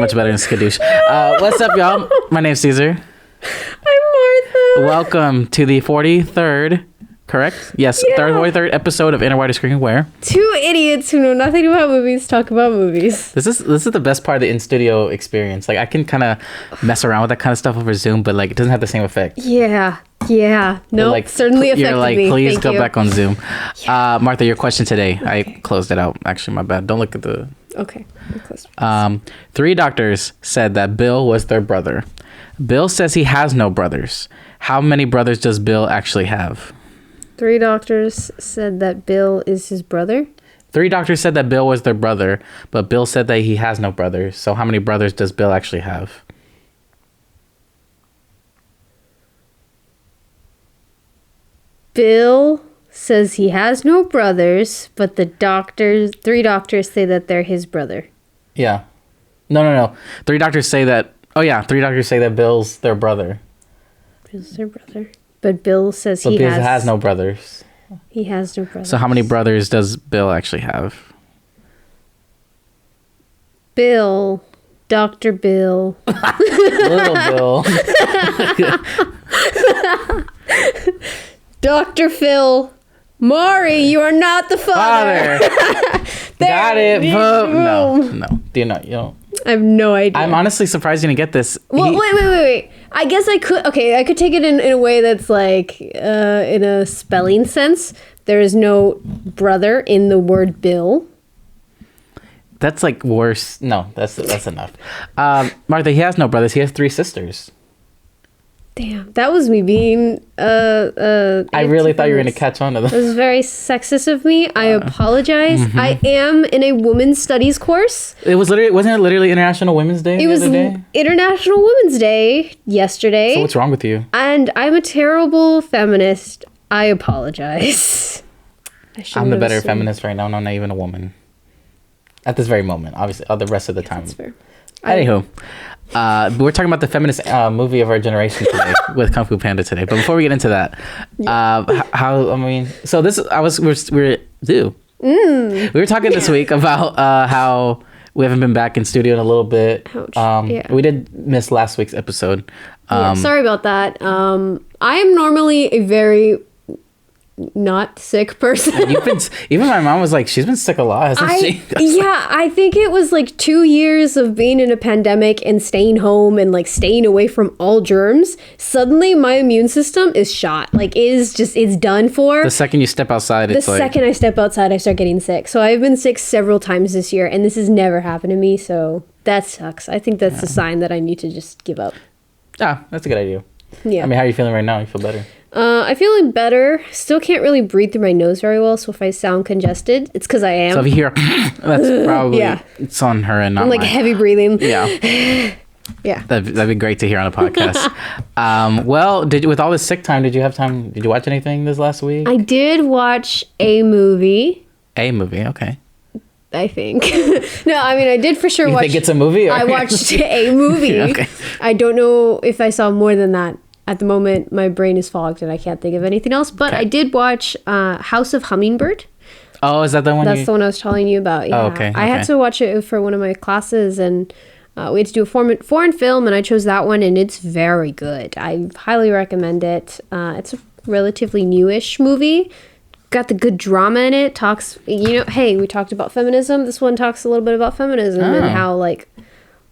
much better than Skadoosh. What's up, y'all? My name's Caesar. I'm Martha. Welcome to the 43rd, correct? Yes, Yeah. 43rd episode of Inner White Screen Where. Two idiots who know nothing about movies talk about movies. This is the best part of the in-studio experience. Like, I can kind of mess around with that kind of stuff over Zoom, but like it doesn't have the same effect. Yeah. No, Like, certainly affected you're like, me. please Thank go you. back on Zoom. Martha, your question today. Okay. I closed it out. Actually, my bad. Don't look at the... Okay. I'm close. 3 doctors said that Bill was their brother. Bill says he has no brothers. How many brothers does Bill actually have? 3 doctors said that Bill is his brother. 3 doctors said that Bill was their brother, but Bill said that he has no brothers. So how many brothers does Bill actually have? Bill says he has no brothers, but the 3 doctors say that they're his brother. Yeah. No. 3 doctors say that... Oh, yeah. 3 doctors say that Bill's their brother. Bill's their brother. But Bill says But Bill has no brothers. He has no brothers. So how many brothers does Bill actually have? Bill. Dr. Bill. Little Bill. Dr. Phil. Maury, you are not the father. Got it. No. Do you know? You don't. I have no idea. I'm honestly surprised you didn't get this. Well, wait. I guess I could. Okay, I could take it in a way that's like in a spelling sense. There is no brother in the word Bill. That's like worse. No, that's enough. Martha, he has no brothers. He has 3 sisters. Damn, that was me being I really thought you were going to catch on to That this. was very sexist of me. I apologize. I am in a women's studies course. Wasn't it literally International Women's Day It the was other day? International Women's Day yesterday. So what's wrong with you? And I'm a terrible feminist. I apologize. I'm the better feminist right now. No, not even a woman. At this very moment, obviously. The rest of the time. That's fair. Anywho, we're talking about the feminist movie of our generation today with Kung Fu Panda today. But before we get into that, we were talking this week about how we haven't been back in studio in a little bit. Ouch. We did miss last week's episode. Sorry about that. I am normally a very not sick person. Even my mom was like, she's been sick a lot, hasn't she? I think it was like 2 years of being in a pandemic and staying home and like staying away from all germs. Suddenly my immune system is shot. Like it's done for. The second you step outside, the second I step outside, I start getting sick. So I've been sick several times this year and this has never happened to me. So that sucks. I think that's a sign that I need to just give up. Ah, that's a good idea. Yeah. I mean, how are you feeling right now? You feel better? I'm feeling better. Still can't really breathe through my nose very well, so if I sound congested, it's because I am. So if you hear, that's probably it's on her and not I'm like mine. heavy breathing. Yeah. Yeah. That'd be great to hear on a podcast. Well, with all this sick time, did you have time? Did you watch anything this last week? I did watch a movie. A movie, okay. I think. No, I mean, I did for sure watch. You think it's a movie? Or? I watched a movie. Okay. I don't know if I saw more than that. At the moment, my brain is fogged and I can't think of anything else. But I did watch House of Hummingbird. Oh, is that the one? That's the one I was telling you about. Yeah. Oh, okay. I had to watch it for one of my classes, and we had to do a foreign film, and I chose that one, and it's very good. I highly recommend it. It's a relatively newish movie. Got the good drama in it. Talks, hey, we talked about feminism. This one talks a little bit about feminism and how, like,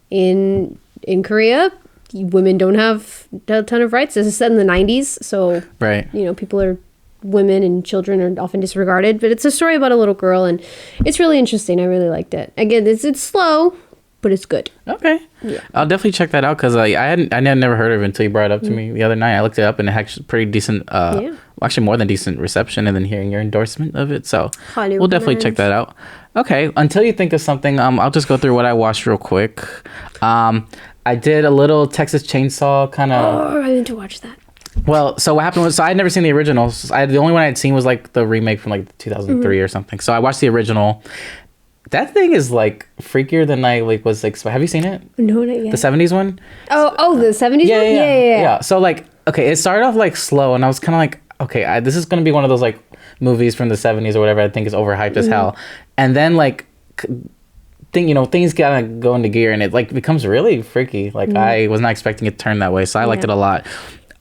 in Korea, women don't have a ton of rights. This is set in the 90s, so right. Women and children are often disregarded. But it's a story about a little girl, and it's really interesting. I really liked it. Again, it's slow, but it's good. Okay. Yeah. I'll definitely check that out because I had never heard of it until you brought it up to me the other night. I looked it up and it had pretty decent, actually more than decent reception, and then hearing your endorsement of it. So we'll definitely check that out. Okay. Until you think of something, I'll just go through what I watched real quick. I did a little Texas Chainsaw kind of. Oh, I need to watch that. Well, so what happened was, I had never seen the originals. The only one I had seen was like the remake from like 2003 or something. So I watched the original. That thing is like freakier than I like was like. Have you seen it? No, not yet. The 70s one? Oh, the 70s one? Yeah. So like, okay, it started off like slow, and I was kind of like, okay, this is gonna be one of those like movies from the 70s or whatever I think is overhyped as hell. And then like things gotta go into gear, and it like becomes really freaky. Like I was not expecting it to turn that way, so I liked it a lot.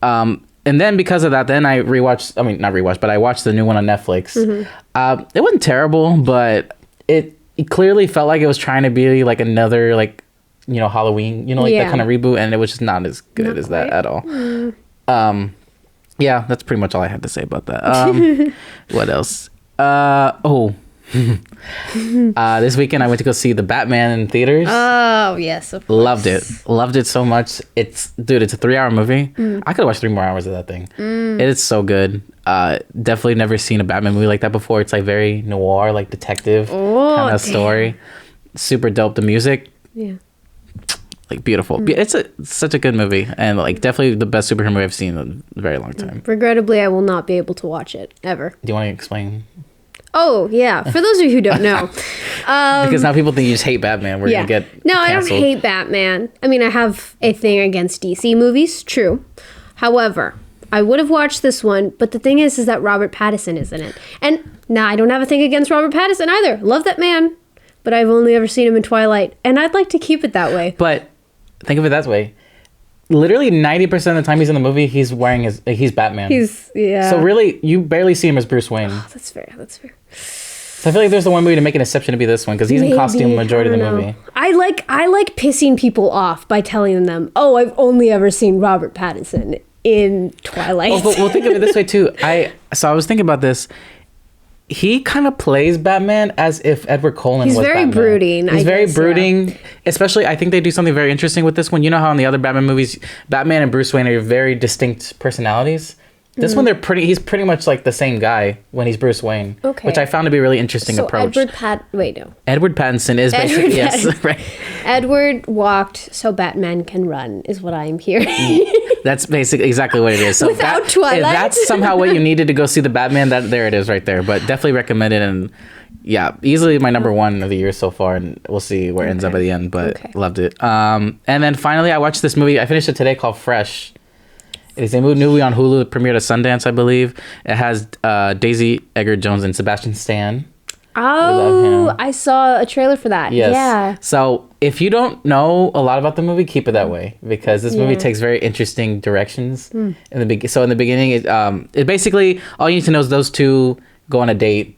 And then because of that, then I rewatched. I mean, not rewatched, but I watched the new one on Netflix. It wasn't terrible, but it clearly felt like it was trying to be like another like Halloween, like that kind of reboot, and it was just not as good as that at all. Yeah, that's pretty much all I had to say about that. What else? This weekend I went to go see the Batman in theaters. Oh yes, of course. Loved it so much. It's a 3-hour movie. I could watch 3 more hours of that thing. It is so good. Definitely never seen a Batman movie like that before. It's like very noir, like detective kind of story. Super dope. The music, like beautiful. It's such a good movie, and like definitely the best superhero movie I've seen in a very long time. Regrettably, I will not be able to watch it ever. Do you want to explain? Oh yeah, for those of you who don't know, because now people think you just hate Batman. We're gonna get no, canceled. I don't hate Batman. I mean, I have a thing against DC movies. True. However, I would have watched this one, but the thing is that Robert Pattinson is in it, and now I don't have a thing against Robert Pattinson either. Love that man, but I've only ever seen him in Twilight, and I'd like to keep it that way. But think of it that way. Literally 90% of the time he's in the movie, he's wearing he's Batman. So really, you barely see him as Bruce Wayne. Oh, that's fair. So I feel like there's the one movie to make an exception to be this one, because he's in costume majority of the movie. I like pissing people off by telling them, oh, I've only ever seen Robert Pattinson in Twilight. Well, think of it this way too. I was thinking about this. He kind of plays Batman as if Edward Cullen was Batman. He's very brooding. He's very brooding. Especially, I think they do something very interesting with this one. You know how in the other Batman movies, Batman and Bruce Wayne are very distinct personalities? This one, he's pretty much like the same guy when he's Bruce Wayne. Okay. Which I found to be a really interesting approach. Edward Pattinson is basically, yes, right. Edward walked so Batman can run, is what I'm hearing. That's basically exactly what it is. So Without Twilight. If that's somehow what you needed to go see the Batman, there it is right there. But definitely recommend it, and yeah, easily my number one of the year so far, and we'll see where it ends up at the end, but loved it. And then finally I watched this movie. I finished it today, called Fresh. It's a new movie on Hulu. It premiered at Sundance, I believe. It has Daisy Edgar-Jones and Sebastian Stan. Oh, I saw a trailer for that. Yes. Yeah. So if you don't know a lot about the movie, keep it that way, because this movie takes very interesting directions. In the beginning, it basically, all you need to know is those two go on a date,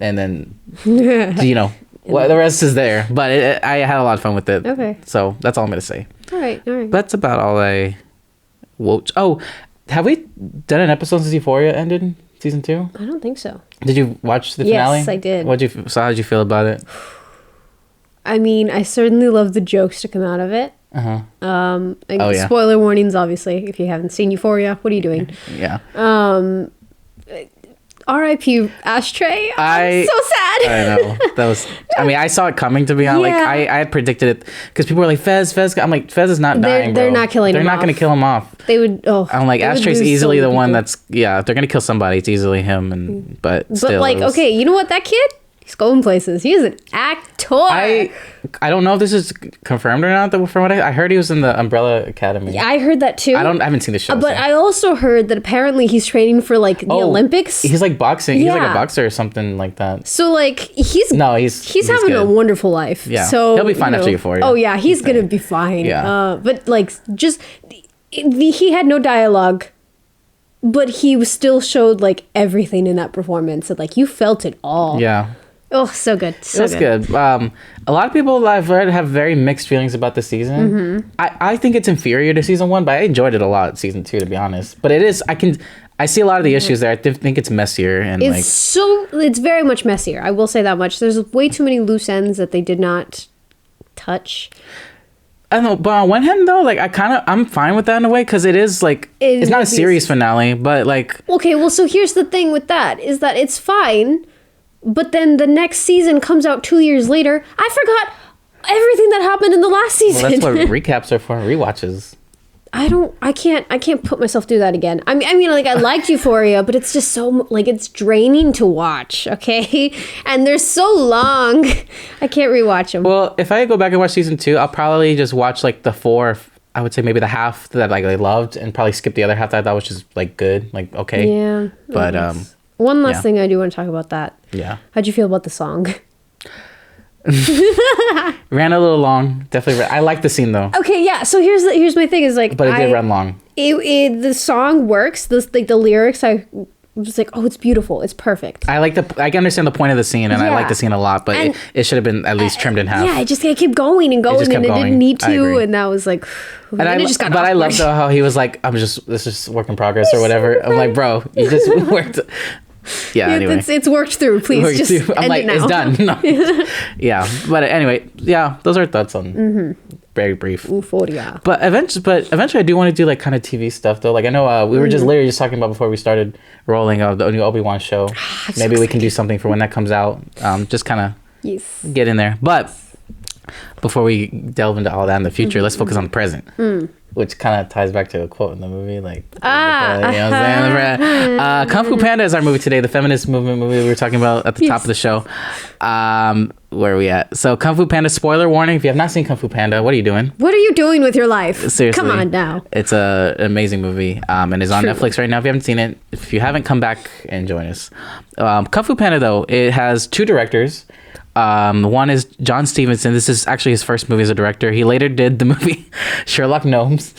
and then well, the rest is there. But I had a lot of fun with it. Okay. So that's all I'm gonna say. All right. That's about all I. Oh, have we done an episode since Euphoria ended, season 2? I don't think so. Did you watch the finale? Yes, I did. How did you feel about it? I mean, I certainly love the jokes to come out of it. Spoiler warnings, obviously. If you haven't seen Euphoria, what are you doing? Yeah. R.I.P. Ashtray. I'm so sad. I know. That was. I mean, I saw it coming, to be honest. Yeah. Like I had predicted it, because people were like, Fez. I'm like, Fez is not dying. They're not killing him off. They're not going to kill him off. They would. Oh. I'm like, Ashtray's easily the one that's. Yeah, if they're going to kill somebody, it's easily him. But still, like, okay, you know what? That kid, he's going places. He's an actor. I don't know if this is confirmed or not. From what I heard, he was in the Umbrella Academy. Yeah, I heard that too. I haven't seen the show. But I also heard that apparently he's training for like the Olympics. He's like boxing. Yeah. He's like a boxer or something like that. So like he's having good. A wonderful life. Yeah. So he'll be fine after Euphoria. Oh yeah, he's gonna be fine. Yeah. But like just he had no dialogue, but he still showed like everything in that performance. And like you felt it all. Yeah. Oh, so good. It was good. A lot of people I've read have very mixed feelings about the season. I think it's inferior to season 1, but I enjoyed it a lot season 2, to be honest. But it is, I see a lot of the issues there. I think it's messier, and it's very much messier. I will say that much. There's way too many loose ends that they did not touch. I don't know, but on one hand though, like I'm fine with that in a way, because it is like it's not a series finale, but like okay, well, so here's the thing with that is that it's fine. But then the next season comes out 2 years later. I forgot everything that happened in the last season. Well, that's what recaps are for, rewatches. I can't put myself through that again. I mean, like I liked Euphoria, but it's just so like it's draining to watch. Okay, and they're so long. I can't rewatch them. Well, if I go back and watch season 2, I'll probably just watch like the 4. I would say maybe the half that like I loved, and probably skip the other half that I thought was just like good, like okay. Yeah, but one last thing I do want to talk about that. Yeah. How'd you feel about the song? Ran a little long. Definitely. I like the scene though. Okay, yeah. So here's my thing is like, but it did run long. The song works. The lyrics, I was like, oh, it's beautiful. It's perfect. I understand the point of the scene, and I like the scene a lot, but it should have been at least trimmed in half. Yeah, it just kept going and going, and it didn't need to, and that was like. But I love though how he was like, this is work in progress or whatever. I'm like, bro, you just worked. Yeah, anyway. It's worked through. Please just I'm like, it's done. No. Yeah, but anyway, yeah, those are thoughts on very brief. Euphoria. But eventually, I do want to do like kind of TV stuff though. Like I know we were just literally just talking about before we started rolling the new Obi-Wan show. Maybe we can do something for when that comes out. Just kind of get in there. But before we delve into all that in the future, let's focus on the present. Which kind of ties back to a quote in the movie, like, you know what I'm saying? Kung Fu Panda is our movie today, the feminist movement movie we were talking about at the top of the show. Where are we at? So, Kung Fu Panda, spoiler warning, if you have not seen Kung Fu Panda, what are you doing? What are you doing with your life? Seriously. Come on now. It's an amazing movie, and is on Netflix right now. If you haven't seen it, if you haven't, come back and join us. Kung Fu Panda, though, it has two directors. One is John Stevenson. This is actually his first movie as a director. He later did the movie Sherlock Gnomes.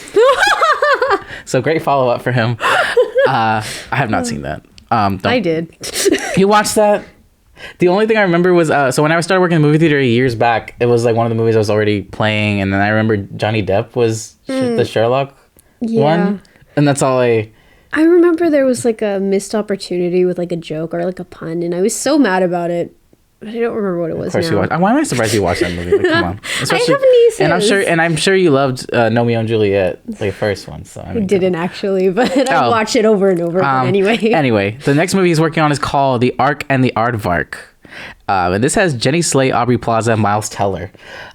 So great follow-up for him. I have not seen that. I did. You watched that? The only thing I remember was so when I started working in the movie theater years back, it was like one of the movies I was already playing, and then I remember Johnny Depp was the Sherlock one, and that's all I remember. There was like a missed opportunity with like a joke or like a pun, and I was so mad about it. I don't remember what it was. Of course now. you watched. Why am I surprised you watched that movie? Like, come on. Especially, I have nieces, and I'm sure you loved Romeo and Juliet, the first one. So I didn't actually, but I watched it over and over. But anyway. Anyway, the next movie he's working on is called The Ark and the Aardvark. And this has Jenny Slate, Aubrey Plaza, and Miles Teller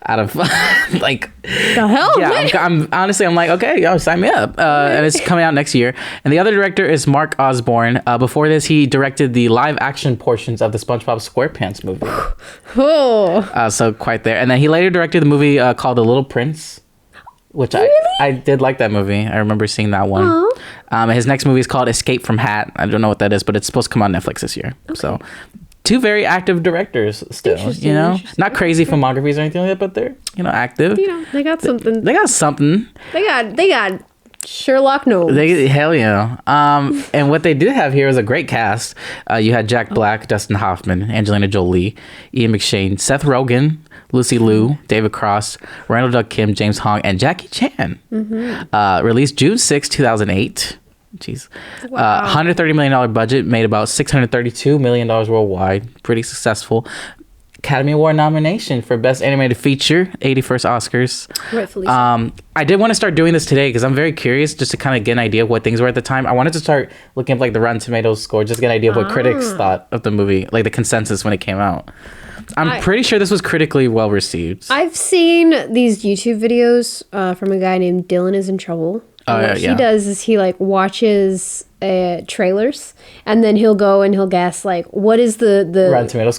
out of like the hell. Yeah, I'm honestly I'm like, okay, yo, sign me up. And it's coming out next year. And the other director is Mark Osborne. Before this, he directed the live action portions of the SpongeBob SquarePants movie. So quite there. And then he later directed the movie called The Little Prince, which I did like that movie. I remember seeing that one. His next movie is called Escape from Hat. I don't know what that is, but it's supposed to come on Netflix this year. Okay. So two very active directors still, you know, not crazy filmographies or anything like that, but they're, you know, active. You know, they got something. They got something. They got Sherlock Gnomes. Hell yeah. And what they did have here was a great cast. You had Jack Black, Dustin Hoffman, Angelina Jolie, Ian McShane, Seth Rogen, Lucy Liu, David Cross, Randall Doug Kim, James Hong, and Jackie Chan. Released June 6, 2008. Jeez. Wow. $130 million budget, made about $632 million worldwide. Pretty successful. Academy Award nomination for Best Animated Feature, 81st Oscars. Rightfully so. I did want to start doing this today because I'm very curious just to kind of get an idea of what things were at the time. I wanted to start looking up like the Rotten Tomatoes score, just to get an idea of what critics thought of the movie, like the consensus when it came out. I'm pretty sure this was critically well received. I've seen these YouTube videos from a guy named Dylan Is in Trouble. What he does is he like watches trailers, and then he'll go and he'll guess like what is the Rotten Tomato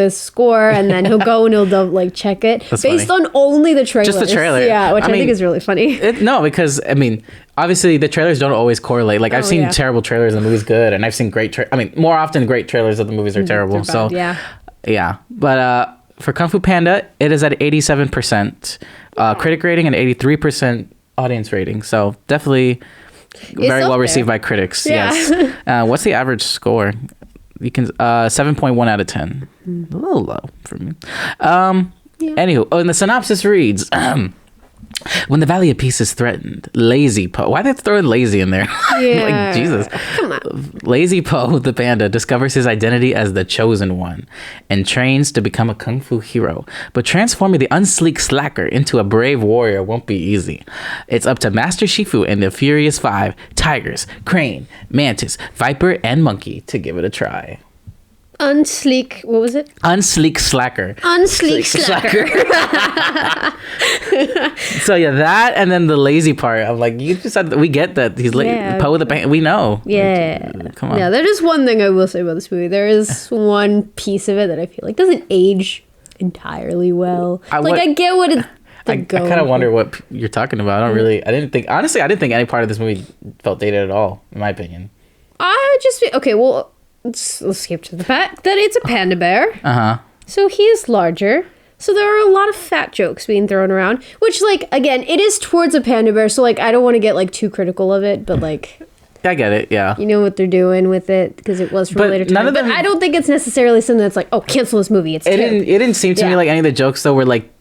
score, and then he'll go and he'll like check it based on only the trailer. Just the trailer, which I think is really funny. No, because I mean, obviously the trailers don't always correlate. Like I've seen terrible trailers and the movie's good, and I've seen great. More often great trailers of the movies are terrible. They're bad, yeah. But for Kung Fu Panda, it is at 87% critic rating and 83% audience rating. So definitely very well received by critics. Yeah. Yes. What's the average score? You can 7.1 out of 10. A little low for me. Anywho, and the synopsis reads. When the Valley of Peace is threatened, Lazy Po... Why they throw lazy in there? Yeah. Like, Jesus. Come on. Lazy Po, the panda, discovers his identity as the Chosen One and trains to become a kung fu hero. But transforming the unsleek slacker into a brave warrior won't be easy. It's up to Master Shifu and the Furious Five, Tigers, Crane, Mantis, Viper, and Monkey to give it a try. Unsleek, what was it? Unsleek slacker. Unsleek slacker. So yeah, that and then the lazy part. I'm like, you just said we get that he's Poe the Panda. We know. Yeah. Like, come on. Yeah, there is one thing I will say about this movie. There is one piece of it that I feel like doesn't age entirely well. I get what it's. I kind of wonder what you're talking about. I didn't think any part of this movie felt dated at all, in my opinion. Let's skip to the fact that it's a panda bear. Uh-huh. So he is larger. So there are a lot of fat jokes being thrown around, which, like, again, it is towards a panda bear, so, like, I don't want to get, like, too critical of it, but, like... I get it, yeah. You know what they're doing with it, because it was from a later time. But I don't think it's necessarily something that's like, oh, cancel this movie. It didn't seem to me like any of the jokes, though, were, like,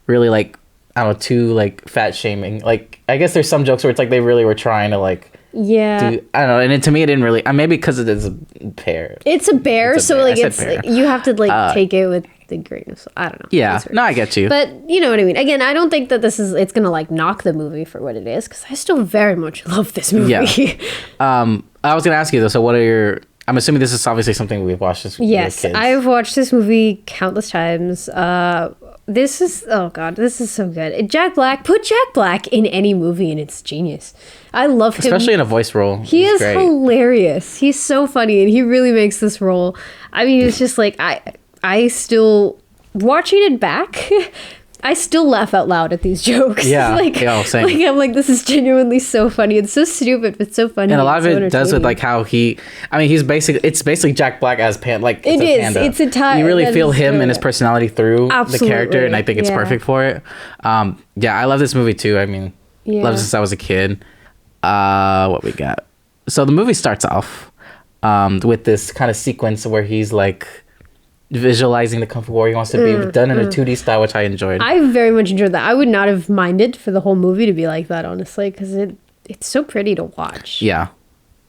really, like, I don't know, too, like, fat shaming. Like, I guess there's some jokes where it's like they really were trying to, like... Yeah. I don't know, and to me it didn't really... maybe because it is a bear. It's a bear, so, like, you have to, like, take it with the grain of salt. I don't know. Yeah, no, I get you. But, you know what I mean. Again, I don't think that it's gonna, like, knock the movie for what it is, because I still very much love this movie. Yeah. I was gonna ask you, though, so what are your... I'm assuming this is obviously something we've watched as Yes, kids. I've watched this movie countless times. This is, oh god, this is so good. Put Jack Black in any movie and it's genius. I love him. Especially in a voice role. He is great. Hilarious. He's so funny and he really makes this role. I mean, it's just like, I still, watching it back, I still laugh out loud at these jokes. Yeah, same. Like, I'm like, this is genuinely so funny. It's so stupid, but so funny. And a lot of it does with, like, how it's basically Jack Black as Panda. Like, it is. Panda. It's a tie. You really feel him and his personality through the character, and I think it's perfect for it. Yeah, I love this movie, too. I mean, love it since I was a kid. What we got? So the movie starts off with this kind of sequence where he's, like, visualizing the Kung Fu Warrior he wants to be done in a 2D style, which I enjoyed. I very much enjoyed that. I would not have minded for the whole movie to be like that, honestly, because it's so pretty to watch. Yeah.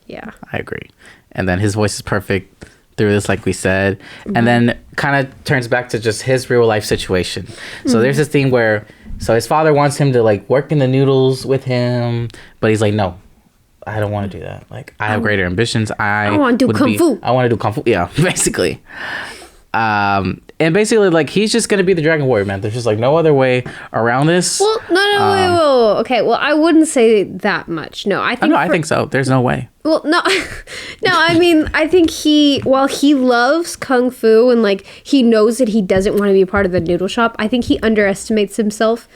I agree. And then his voice is perfect through this, like we said, and then kind of turns back to just his real life situation. So there's this thing where his father wants him to, like, work in the noodles with him, but he's like, no, I don't want to do that. Like, I have greater ambitions. I want to do Kung Fu. I want to do Kung Fu. Yeah, basically. And basically, like, he's just gonna be the Dragon Warrior, man. There's just, like, no other way around this. Well, no, wait. Okay, well, I wouldn't say that much. No, I think. I think so. There's no way. Well, no, no. I mean, I think while he loves Kung Fu and, like, he knows that he doesn't want to be a part of the noodle shop, I think he underestimates himself.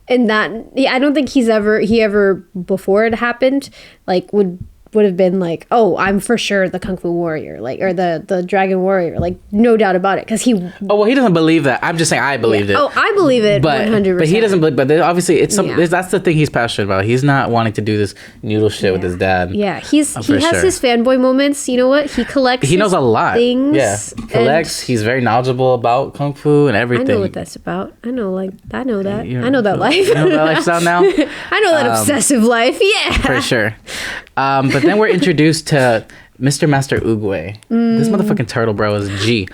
And that, I don't think he ever before it happened, like, would have been like, oh, I'm for sure the Kung Fu Warrior, like, or the Dragon Warrior, like, no doubt about it, because he... Oh, well, he doesn't believe that. I'm just saying I believed it. Oh, I believe it, 100%. But he doesn't believe, but obviously, that's the thing he's passionate about. He's not wanting to do this noodle shit with his dad. Yeah, he has his fanboy moments. You know what? He collects He knows a lot. Things. Yeah, collects. He's very knowledgeable about Kung Fu and everything. I know what that's about. I know that. I know that life. You know that lifestyle now? I know that obsessive life, yeah. For sure. But then we're introduced to Mr. Master Oogway. This motherfucking turtle, bro, is G.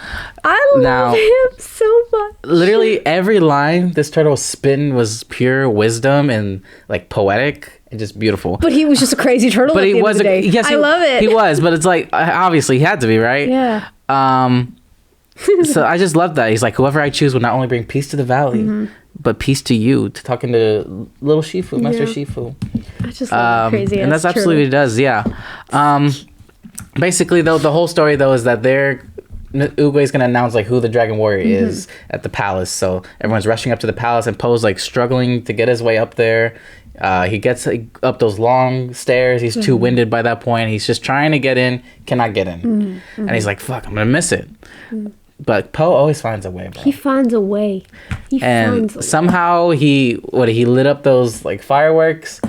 I love him so much. Literally every line this turtle spin was pure wisdom and, like, poetic and just beautiful. But he was just a crazy turtle. But he was yes, I love it. He was, but it's like, obviously he had to be, right? Yeah. So I just love that. He's like, whoever I choose will not only bring peace to the valley, but peace to you. To talking to little Shifu, Master Shifu. I just love that crazy. And that's absolutely what he does. Yeah. Basically, though, the whole story though is that Oogway's gonna announce, like, who the Dragon Warrior is at the palace. So everyone's rushing up to the palace, and Poe's, like, struggling to get his way up there. He gets up those long stairs. He's too winded by that point. He's just trying to get in, cannot get in, and he's like, "Fuck, I'm gonna miss it." But Poe always finds a way, bro. He finds a way. Somehow he lit up those, like, fireworks,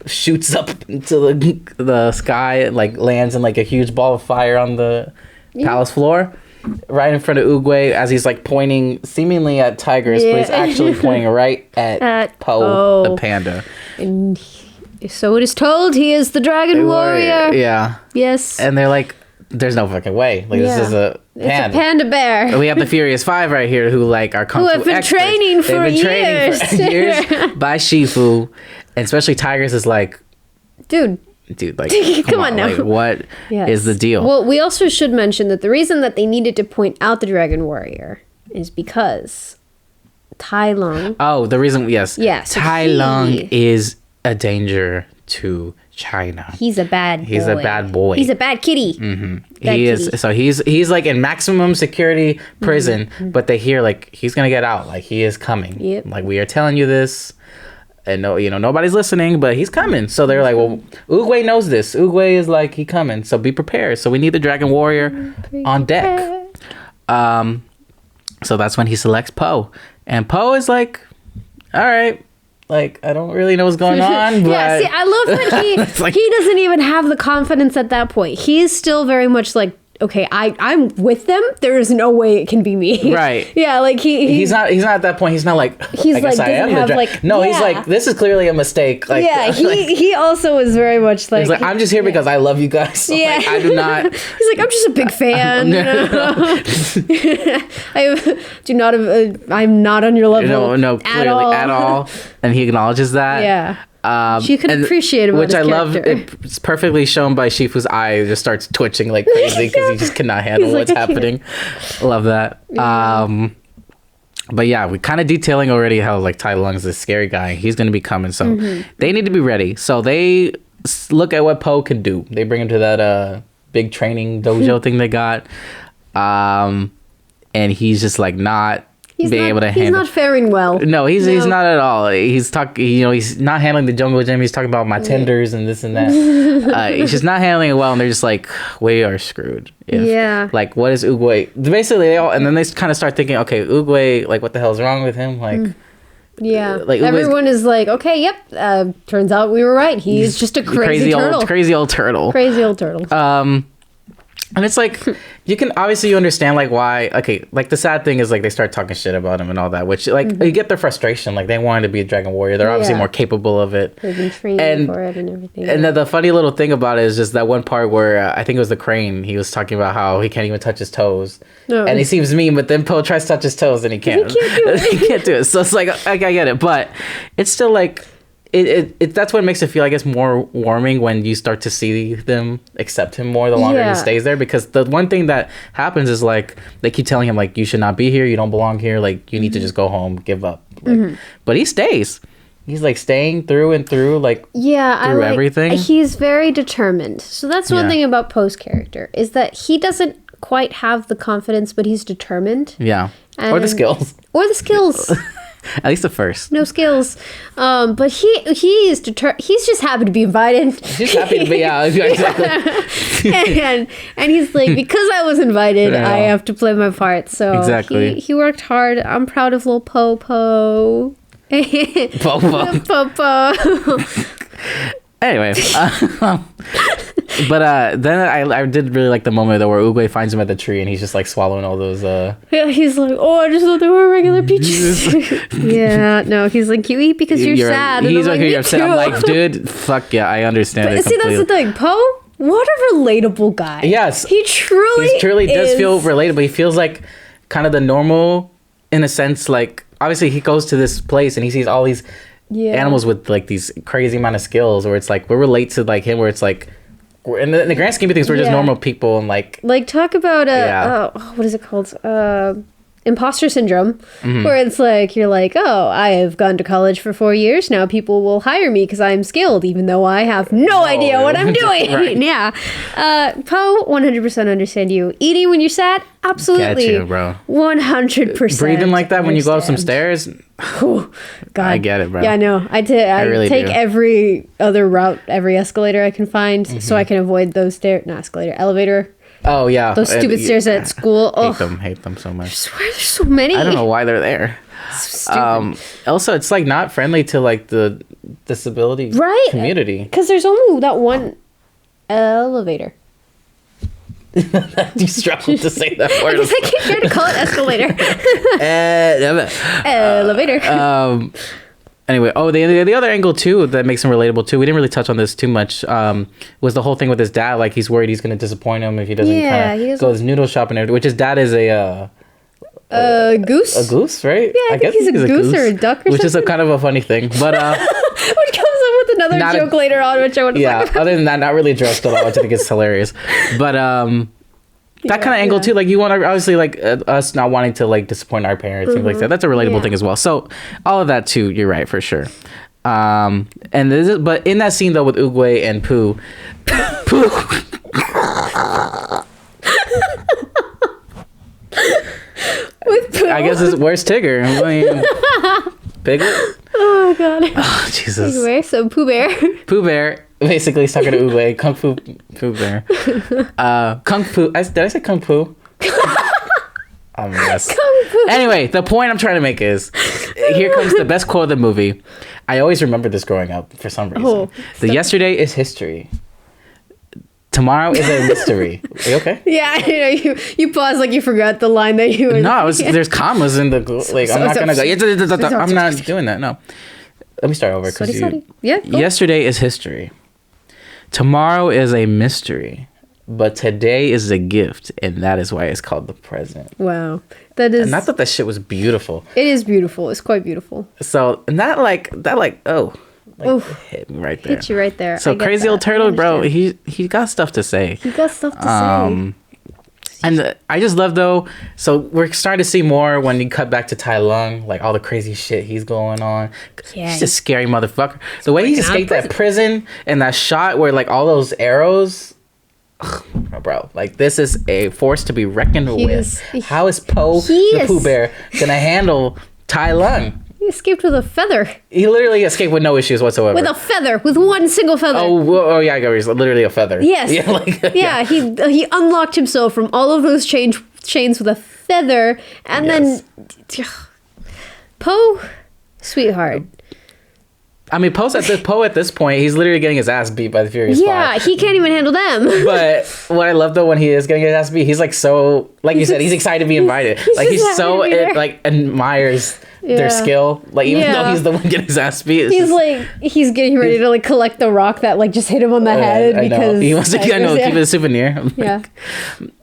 shoots up into the sky, and, like, lands in, like, a huge ball of fire on the palace floor, right in front of Oogway, as he's, like, pointing seemingly at Tigress, but he's actually pointing right at Poe the panda. And so it is told he is the Dragon Warrior. Yeah. Yes. And they're like, there's no fucking way. Like, this is a panda. It's a panda bear. And we have the Furious Five right here who, like, are Kung Fu have been experts. training for years by Shifu. And especially Tigress is like, dude, like, come on now. Like, what is the deal? Well, we also should mention that the reason that they needed to point out the Dragon Warrior is because Tai Lung. Oh, the reason, yes. Yeah. So Tai Lung is a danger to China. He's a bad boy. He's a bad boy. He's a bad kitty. He is. So he's like in maximum security prison, but they hear, like, he's gonna get out. Like, he is coming. Yep. Like, we are telling you this, and nobody's listening, but he's coming. So they're like, well, Oogway knows this. Oogway is like, he coming. So be prepared. So we need the Dragon Warrior on deck. So that's when he selects Poe. And Po is like, all right. Like, I don't really know what's going on. But yeah, see, I love that like, he doesn't even have the confidence at that point. He's still very much like, okay, I'm with them. There is no way it can be me. Right. Yeah, like he's not at that point. He's not like, he's I guess like, I am the like, no, yeah. he's like, this is clearly a mistake. Like, yeah, he also is very much like, he's like, I'm just here because I love you guys. So yeah. like, I do not. He's like, I'm just a big fan. I'm not on your level. No, clearly at all. And he acknowledges that. Yeah. She could appreciate it, which I love. It's perfectly shown by Shifu's eye just starts twitching like crazy because he just cannot handle what's happening. Love that. Yeah. But yeah, we kind of detailing already how like Tai Lung is this scary guy. He's going to be coming, so they need to be ready. So they look at what Po can do. They bring him to that big training dojo thing they got, and he's just like not. Able to handle. He's not faring well. No, he's not at all. He's talking. He's not handling the jungle gym. He's talking about my tenders and this and that. He's just not handling it well, and they're just like, we are screwed. Like, what is Oogway? Basically, and then they kind of start thinking, okay, Oogway, like, what the hell's wrong with him? Like, like everyone is like, okay, yep. Turns out we were right. He's just a crazy turtle. Crazy old turtle. Crazy old turtle. And it's like, you understand like why, okay, like the sad thing is like they start talking shit about him and all that, which like you get their frustration. Like they wanted to be a dragon warrior. They're obviously more capable of it. They've been training for it and everything. And the funny little thing about it is just that one part where I think it was the crane. He was talking about how he can't even touch his toes. No. And he seems mean, but then Po tries to touch his toes and he can't. He can't do it. He can't do it. So it's like, I get it. But it's still like, it that's what makes it feel, I guess, more warming when you start to see them accept him more the longer he stays there, because the one thing that happens is like they keep telling him like, you should not be here, you don't belong here, like you need to just go home, give up, like, but he stays. He's like staying through and through, like through everything. He's very determined. So that's one thing about Poe's character, is that he doesn't quite have the confidence, but he's determined. Or the skills. At least the first. No skills. But he is he's just happy to be invited. He's happy to be out. Exactly. and he's like, because I was invited, I have to play my part. So exactly. He worked hard. I'm proud of little Po. Po. Anyway, but then I did really like the moment where Oogway finds him at the tree and he's just like swallowing all those. Yeah, he's like, oh, I just thought they were regular peaches. No, he's like, you eat because you're sad. He's like, you're upset. I'm like, dude, fuck yeah, I understand it completely. See, that's the thing, Po. What a relatable guy. Yes, he truly does feel relatable. He feels like kind of the normal, in a sense. Like obviously, he goes to this place and he sees all these. Animals with like these crazy amount of skills, where it's like we relate to like him, where it's like in the grand scheme of things we're just normal people, and like talk about what is it called, imposter syndrome, where it's like you're like, oh, I have gone to college for 4 years now, people will hire me because I'm skilled even though I have no idea what I'm doing. Po, 100% understand you. Eating when you're sad, absolutely. Get you, bro. 100%. Breathing like that when you go up some stairs. Oh, God. I get it, bro. Yeah, I know. I really take every other route, every escalator I can find, so I can avoid those elevator. Oh yeah, those stupid stairs at school. Hate them so much. I swear there's so many. I don't know why they're there. So also, it's like not friendly to like the disability community, because there's only that one elevator. You struggle to say that word. I keep trying to call it escalator. Elevator. Anyway, the other angle too that makes him relatable too, we didn't really touch on this too much, was the whole thing with his dad. Like he's worried he's going to disappoint him if he doesn't go to his noodle shop and everything, which his dad is a goose. A goose, right? Yeah, I guess he's a goose or a duck or something. Which is a kind of a funny thing. But which comes up with another joke later on, which I want to talk about. Other than that, not really addressed at all, which I think is hilarious. But that kind of angle too, like you want to obviously like us not wanting to like disappoint our parents, things like that. That's a relatable thing as well. So all of that too, you're right for sure. But in that scene though with Oogway and Pooh. With Pooh. I guess where's Tigger? I mean, Piglet? Oh God. Oh Jesus. Anyway, so Pooh Bear. Pooh Bear basically is talking to Oogway. Kung Fu Bear. Kung Fu. Did I say Kung Fu? Yes. Anyway, the point I'm trying to make is, here comes the best quote of the movie. I always remember this growing up for some reason. Yesterday is history. Tomorrow is a mystery. Are you okay? Yeah, you paused like you forgot the line that you were... No, there's commas in the... Like, I'm not going to go... I'm not doing that, no. Let me start over. Sorry. Yeah, yesterday is history. Tomorrow is a mystery. But today is a gift, and that is why it's called the present. Wow. That is... And I thought that shit was beautiful. It is beautiful. It's quite beautiful. So, and that hit me right there. Hit you right there. So Crazy Old Turtle, bro, he got stuff to say. He got stuff to say. And I just love, though, so we're starting to see more when you cut back to Tai Lung, like all the crazy shit he's going on. Yeah, he's a scary motherfucker. The way he escaped that prison and that shot where like all those arrows... Bro, like this is a force to be reckoned with. How is Po the Pooh Bear gonna handle Tai Lung? He escaped with a feather. He literally escaped with no issues whatsoever. With a feather, with one single feather. Oh yeah, he's literally a feather. Yes. Yeah, he unlocked himself from all of those chains with a feather, and then Po, sweetheart. I mean, Poe at this point, he's literally getting his ass beat by the Furious Five. Yeah, he can't even handle them. But what I love, though, when he is getting his ass beat, he's like so, like you said, he's excited to be invited. He's so, like, admires their skill. Like, even though he's the one getting his ass beat. He's getting ready to, like, collect the rock that, like, just hit him on the head. Because he wants to, keep it a souvenir. Yeah.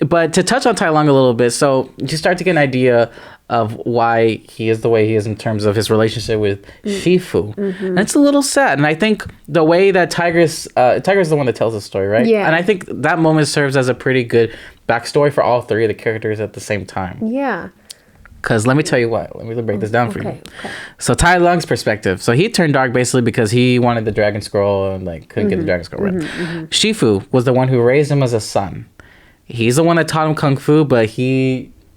But to touch on Tai Lung a little bit, so you start to get an idea of why he is the way he is in terms of his relationship with Shifu. Mm-hmm. And it's a little sad. And I think the way that Tigress is the one that tells the story, right? Yeah. And I think that moment serves as a pretty good backstory for all three of the characters at the same time. Yeah. Because let me tell you what. Let me break this down for you. Okay. So Tai Lung's perspective. So he turned dark basically because he wanted the Dragon Scroll and like couldn't get the Dragon Scroll, right? Mm-hmm. Shifu was the one who raised him as a son. He's the one that taught him Kung Fu, but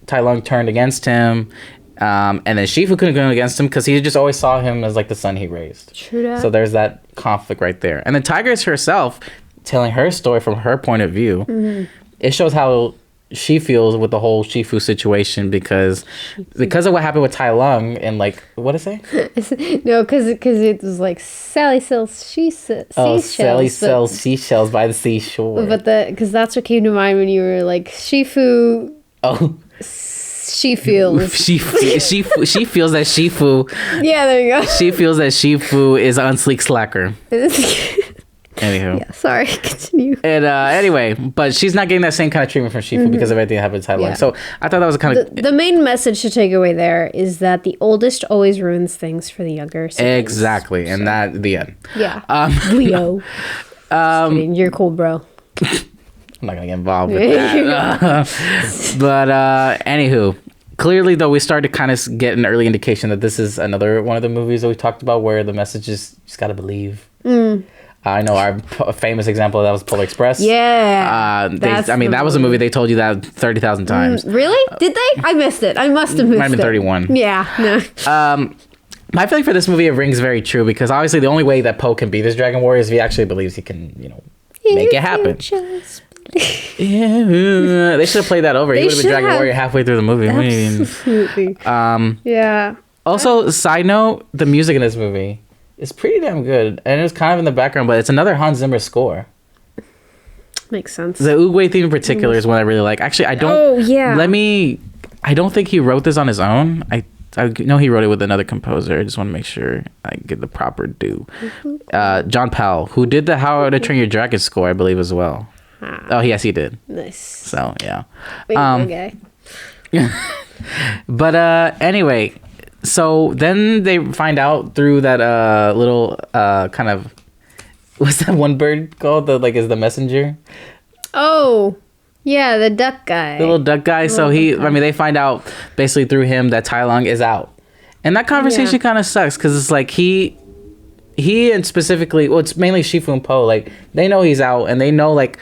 Tai Lung turned against him, and then Shifu couldn't go against him because he just always saw him as like the son he raised. True that. So there's that conflict right there. And then Tigress herself, telling her story from her point of view, it shows how she feels with the whole Shifu situation because of what happened with Tai Lung and like what did it say? No, because it was like Sally sells seashells. Oh, Sally sells seashells by the seashore. But because that's what came to mind when you were like Shifu. Oh. She feels. She feels that Shifu. Yeah, there you go. She feels that Shifu is an unsleek slacker. Anywho. Yeah, sorry. Continue. And anyway, but she's not getting that same kind of treatment from Shifu because of everything that happened to Tai Lung. So I thought that was kind of... The main message to take away there is that the oldest always ruins things for the younger siblings. Exactly. And that, the end. Yeah. Leo. You're cool, bro. I'm not going to get involved with that. But anywho, clearly, though, we started to kind of get an early indication that this is another one of the movies that we talked about where the message is just got to believe. I know our famous example of that was Polar Express. Yeah. That was a movie they told you that 30,000 times. Really? Did they? I missed it. I must have missed it. Might have been 31. Yeah. No. My feeling for this movie, it rings very true because obviously the only way that Poe can be this Dragon Warrior is if he actually believes he can, make it happen. Yeah, they should have played that over. He would have been Dragon Warrior halfway through the movie. Absolutely. Yeah. Also, side note, the music in this movie is pretty damn good, and it was kind of in the background, but it's another Hans Zimmer score. Makes sense. The Oogway theme in particular is one I really like. Actually, I don't. Oh yeah. I don't think he wrote this on his own. I know he wrote it with another composer. I just want to make sure I get the proper due. John Powell, who did the How to Train Your Dragon score, I believe, as well. Oh, yes, he did. Nice. So, yeah. Okay. But anyway, so then they find out through that little kind of... What's that one bird called? Is the messenger? Oh, yeah, the duck guy. The little duck guy. They find out basically through him that Tai Lung is out. And that conversation kind of sucks because it's like he and specifically, well, it's mainly Shifu and Poe, like, they know he's out and they know, like,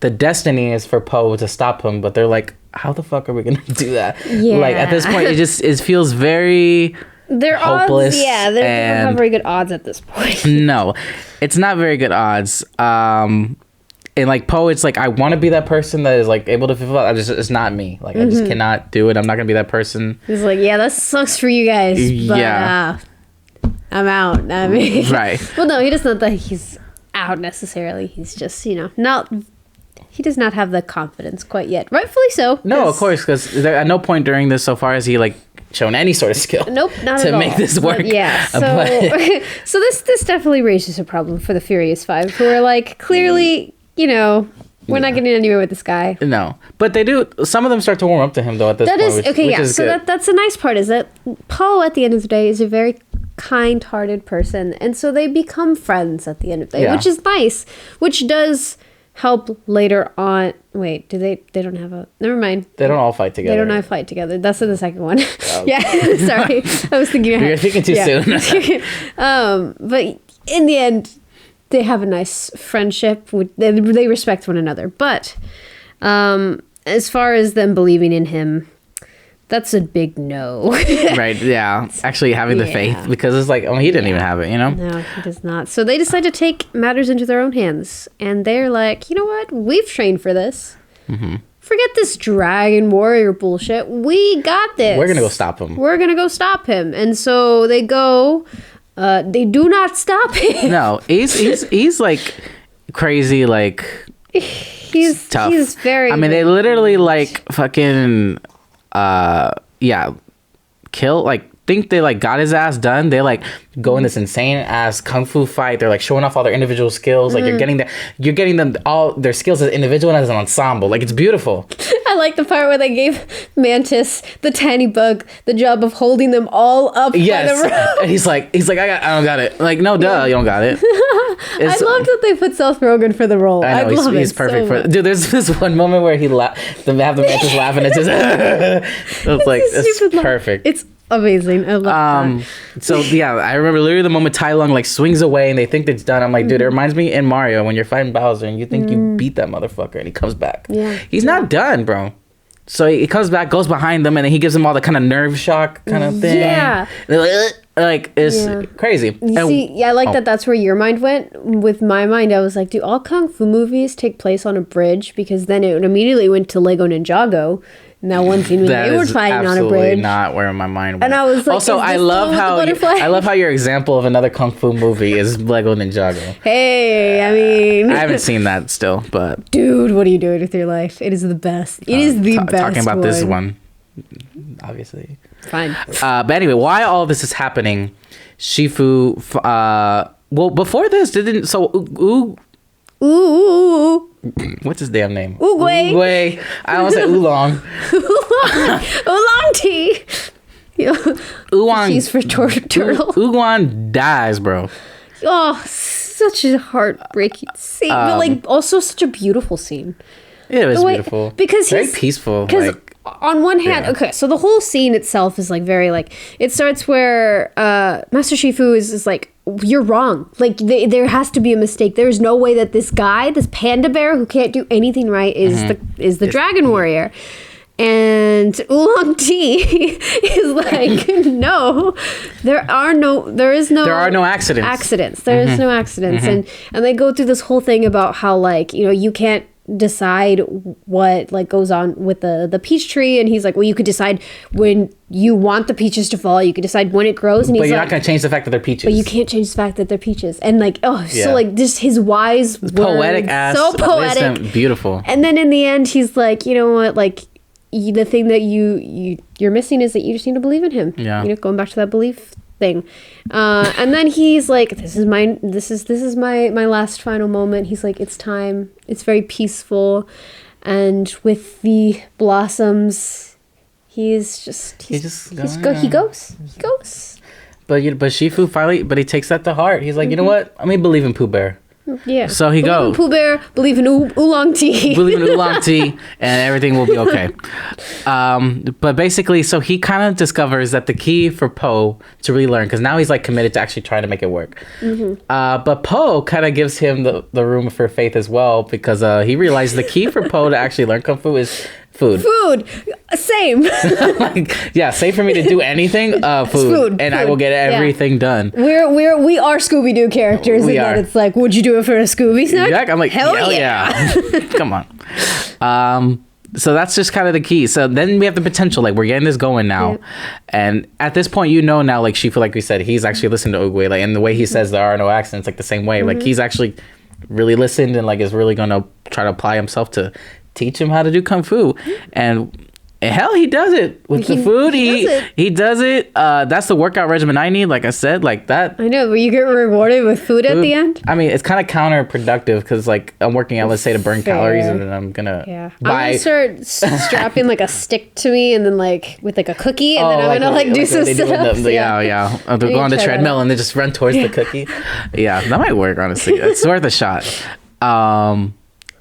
the destiny is for Poe to stop him, but they're like, how the fuck are we gonna do that? Yeah. Like, at this point, it feels very hopeless. Odds, yeah, they don't have very good odds at this point. No, it's not very good odds. And like Po, it's like I want to be that person that is like able to fulfill. It's not me. Like I just cannot do it. I'm not gonna be that person. He's like, yeah, that sucks for you guys. But, yeah, I'm out. I mean, right. Well, no, he doesn't. That he's out necessarily. He's just not. He does not have the confidence quite yet. Rightfully so. No, of course, because at no point during this so far has he like shown any sort of skill. Nope, not to at all. make this work. But yeah, so so this definitely raises a problem for the Furious Five, who are like clearly, we're not getting anywhere with this guy. No, but they do. Some of them start to warm up to him though. At this point, which is so good. that's a nice part. Is that Po at the end of the day is a very kind-hearted person, and so they become friends at the end of the day, which is nice. Which does help later on. Wait, they don't have a... Never mind. They don't all fight together. They don't all fight together. That's in the second one. Yeah, sorry. I was thinking... You're thinking too soon. But in the end, they have a nice friendship. They respect one another. But as far as them believing in him, that's a big no. Right, yeah. Actually having the faith, because it's like, he didn't even have it, No, he does not. So they decide to take matters into their own hands. And they're like, you know what? We've trained for this. Mm-hmm. Forget this dragon warrior bullshit. We got this. We're going to go stop him. And so they go. They do not stop him. No, he's like crazy, like... He's tough. He's very... I mean, they literally like fucking... kill, like, think they like got his ass done. They like go in this insane ass kung fu fight. They're like showing off all their individual skills. Like you're getting them all their skills as individual and as an ensemble. Like it's beautiful. I like the part where they gave Mantis, the tiny bug, the job of holding them all up by the rope. And he's like I don't got it. Like, no, duh, you don't got it. I love that they put Seth Rogen for the role. I know, he's perfect for it. Dude, there's this one moment where they have the Mantis laughing. It's just it's like it's perfect. It's amazing. I love that. So yeah, I remember literally the moment Tai Lung like swings away and they think it's done. I'm like, dude, it reminds me in Mario when you're fighting Bowser and you think you beat that motherfucker and he comes back. Yeah. He's not done, bro. So he comes back, goes behind them, and then he gives them all the kind of nerve shock kind of thing. Yeah. Like it's crazy. I like that that's where your mind went. With my mind, I was like, do all kung fu movies take place on a bridge? Because then it immediately went to Lego Ninjago. And that one scene when they were fighting on a bridge. Not where my mind went. And I was like, also, I love how your example of another kung fu movie is Lego Ninjago. Hey, I mean, I haven't seen that still, but dude, what are you doing with your life? It is the best. It is the best. Talking about this one, obviously. Fine. But anyway, while all this is happening, Shifu. Well, before this, what's his damn name? Oogway. I almost said Oolong. Oolong tea. Oolong. Cheese for turtle. Oolong dies, bro. Oh, such a heartbreaking scene, but like also such a beautiful scene. It was beautiful because he's very peaceful. Like, on one hand, okay, so the whole scene itself is like very like it starts where Master Shifu is like, you're wrong. Like there has to be a mistake. There's no way that this guy, this panda bear who can't do anything right, is the dragon warrior. And Oolong Tea is like, no, there are no accidents. There is no accidents. And they go through this whole thing about how like, you can't decide what like goes on with the peach tree, and he's like, well, you could decide when you want the peaches to fall, you could decide when it grows, and but he's you're like, not gonna change the fact that they're peaches. But you can't change the fact that they're peaches. And like, so like just his wise words, poetic ass, so poetic, beautiful. And then in the end he's like, you know what, like the thing that you're missing is that you just need to believe in him. Yeah, going back to that belief thing. And then he's like, this is my last final moment. He's like, it's time. It's very peaceful. And with the blossoms, he goes. But Shifu finally, he takes that to heart. He's like, you know what? Let me believe in Pooh Bear. Yeah. So he goes. Pooh Bear, believe in Oolong Tea. Believe in Oolong Tea, and everything will be okay. But basically, so he kind of discovers that the key for Po to really learn, because now he's like committed to actually trying to make it work. But Po kind of gives him the room for faith as well, because he realizes the key for Po to actually learn Kung Fu is Food. Same. Like, yeah, same for me to do anything. Food. And I will get everything done. We are Scooby-Doo characters. We are. That it's like, would you do it for a Scooby snack? Yeah, I'm like, hell yeah. Come on. So that's just kind of the key. So then we have the potential, like we're getting this going now. Yep. And at this point, now, like Shifu, like we said, he's actually listened to Oogway, like, and the way he says there are no accidents, like the same way, like he's actually really listened and like is really going to try to apply himself to teach him how to do Kung Fu. And hell, he does it with the food. He does it. That's the workout regimen I need. Like I said, like that. I know, where you get rewarded with food at the end. I mean, it's kind of counterproductive because, like, I'm working out, let's say, to burn calories, and then I'm gonna buy. I'm gonna start strapping like a stick to me, and then like with like a cookie, and then I'm gonna like do some sit-ups. Yeah. I'll go on the treadmill and then just run towards the cookie. Yeah, that might work. Honestly, it's worth a shot.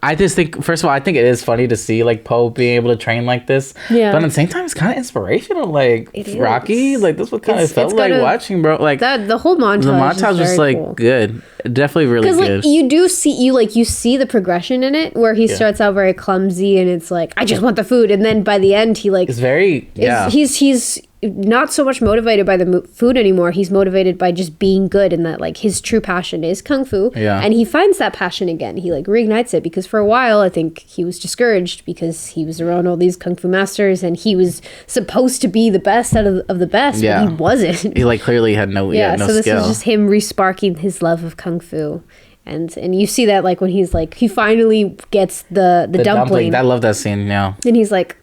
I just think, first of all, I think it is funny to see like Po being able to train like this. Yeah. But at the same time, it's kind of inspirational. Like Rocky, like this what kind of felt like watching, bro. Like that, the whole montage. The montage was like cool. Good, definitely really good. Because like you do see you see the progression in it where he starts out very clumsy and it's like I just want the food, and then by the end he like it's very he's not so much motivated by the food anymore. He's motivated by just being good, and that like his true passion is Kung Fu. Yeah. And he finds that passion again. He like reignites it because for a while I think he was discouraged because he was around all these Kung Fu masters and he was supposed to be the best out of the best, but he wasn't. He like clearly had no no so this skill. is just him resparking his love of Kung Fu. And you see that like when he's like he finally gets the dumpling. I love that scene. Yeah. And he's like,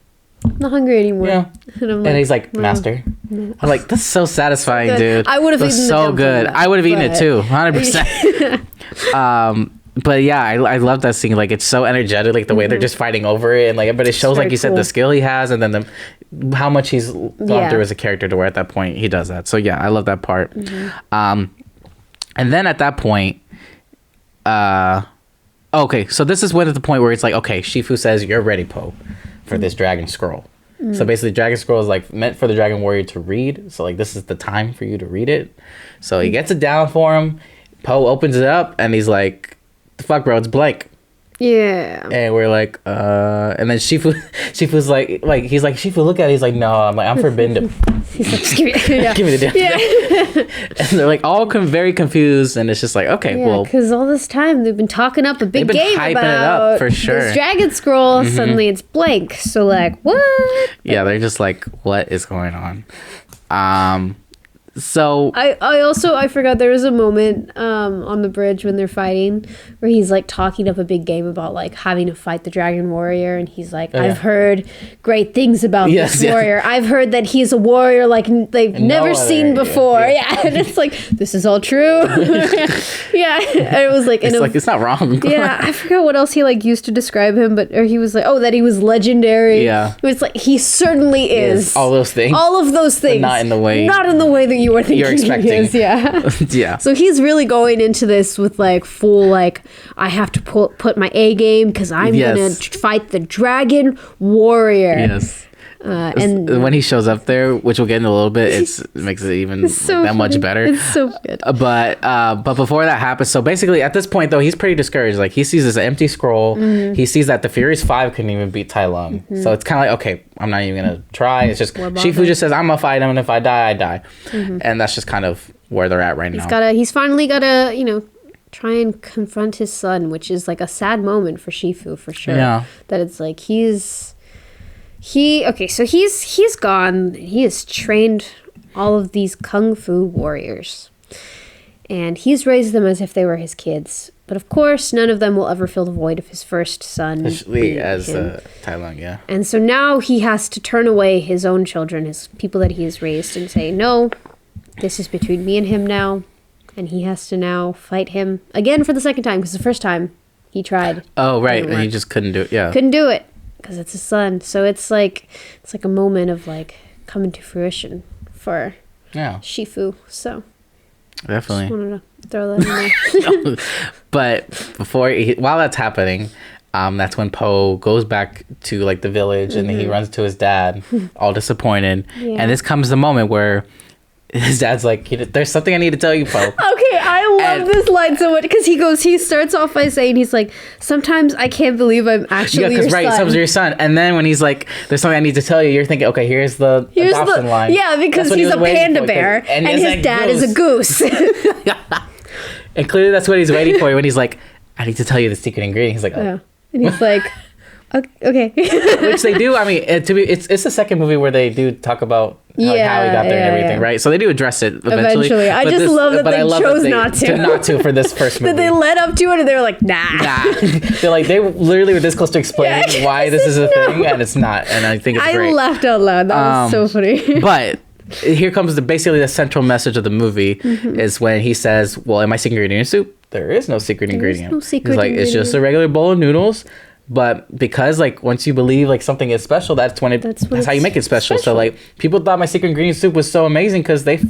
I'm not hungry anymore. Yeah. And he's like, Master. I'm like, that's so satisfying, dude. I would have eaten so good. I would have eaten it too, 100%. But yeah, I love that scene. Like, it's so energetic, like the way they're just fighting over it, and like, but it shows, like you said, the skill he has, and then how much he's gone through as a character to where at that point he does that. So yeah, I love that part. And then at that point, okay, so this is when at the point where it's like, okay, Shifu says, "You're ready, Po, for this dragon scroll." So basically, dragon scroll is like meant for the dragon warrior to read. So like this is the time for you to read it. So he gets it down for him. Po opens it up and he's like, "The fuck, bro? It's blank." Yeah. And we're like, and then Shifu's like he's like, "Shifu, look at it." He's like, "No," I'm like, "I'm forbidden to." He's like, "Just give me, give me the damn thing." And they're like all very confused, and it's just like, okay, well, because all this time they've been talking up a big game about it up for sure. This dragon scroll. Suddenly it's blank. So like, what? Yeah, they're just like, what is going on? So I forgot there was a moment on the bridge when they're fighting where he's like talking up a big game about like having to fight the dragon warrior, and he's like, I've heard great things about this warrior. I've heard that he's a warrior like they've never seen before. Yeah. And it's like, this is all true. Yeah. And it was like it's not wrong. Yeah, I forgot what else he like used to describe him, or he was like, that he was legendary. Yeah. It's like he certainly is. All those things. All of those things. But not in the way that you were thinking you're expecting. He is, yeah. Yeah. So he's really going into this with like full like, I have to put my A game because I'm gonna fight the dragon warrior. Yes. And when he shows up there, which we'll get in a little bit, it makes it even that much better. It's so good. But before that happens, so basically at this point though, he's pretty discouraged. Like he sees this empty scroll. He sees that the Furious 5 couldn't even beat Tai Lung. So it's kind of like, okay, I'm not even gonna try. It's just Shifu just says, I'm gonna fight him, and if I die, I die. And that's just kind of where they're at right now. He's finally gotta try and confront his son, which is like a sad moment for Shifu for sure. Yeah. That it's like he's gone. He has trained all of these Kung Fu warriors, and he's raised them as if they were his kids. But of course, none of them will ever fill the void of his first son. Especially as Tai Lung, yeah. And so now he has to turn away his own children, his people that he has raised, and say, no, this is between me and him now. And he has to now fight him again for the second time, because the first time he tried. Oh, right. And he just couldn't do it. Yeah. Couldn't do it because it's his son. So it's like a moment of like coming to fruition for Shifu. So definitely. Just wanted to throw that in there. But while that's happening, that's when Po goes back to like the village and he runs to his dad, all disappointed. Yeah. And this comes the moment where his dad's like, there's something I need to tell you, Po. Okay, I love this line so much because he starts off by saying, he's like, sometimes I can't believe I'm actually your son. Right, sometimes your son. And then when he's like, there's something I need to tell you, you're thinking, okay, here's the adoption line. Yeah, because he's a panda bear and his dad is a goose. And clearly that's what he's waiting for when he's like, I need to tell you the secret ingredient. He's like, oh. Yeah. And he's like, okay. Which they do. I mean, it's the second movie where they do talk about how he got there and everything, right? So they do address it eventually. I just love that they chose not to. Not to for this first movie. That they led up to it and they were like, nah. They're like, they literally were this close to explaining why this is a thing and it's not. And I think it's great. I laughed out loud. That was so funny. But here comes basically the central message of the movie is when he says, well, in my secret ingredient soup, there is no secret ingredient. No secret ingredient. It's just a regular bowl of noodles. But because like once you believe like something is special, that's how you make it special. So like people thought my secret ingredient soup was so amazing because they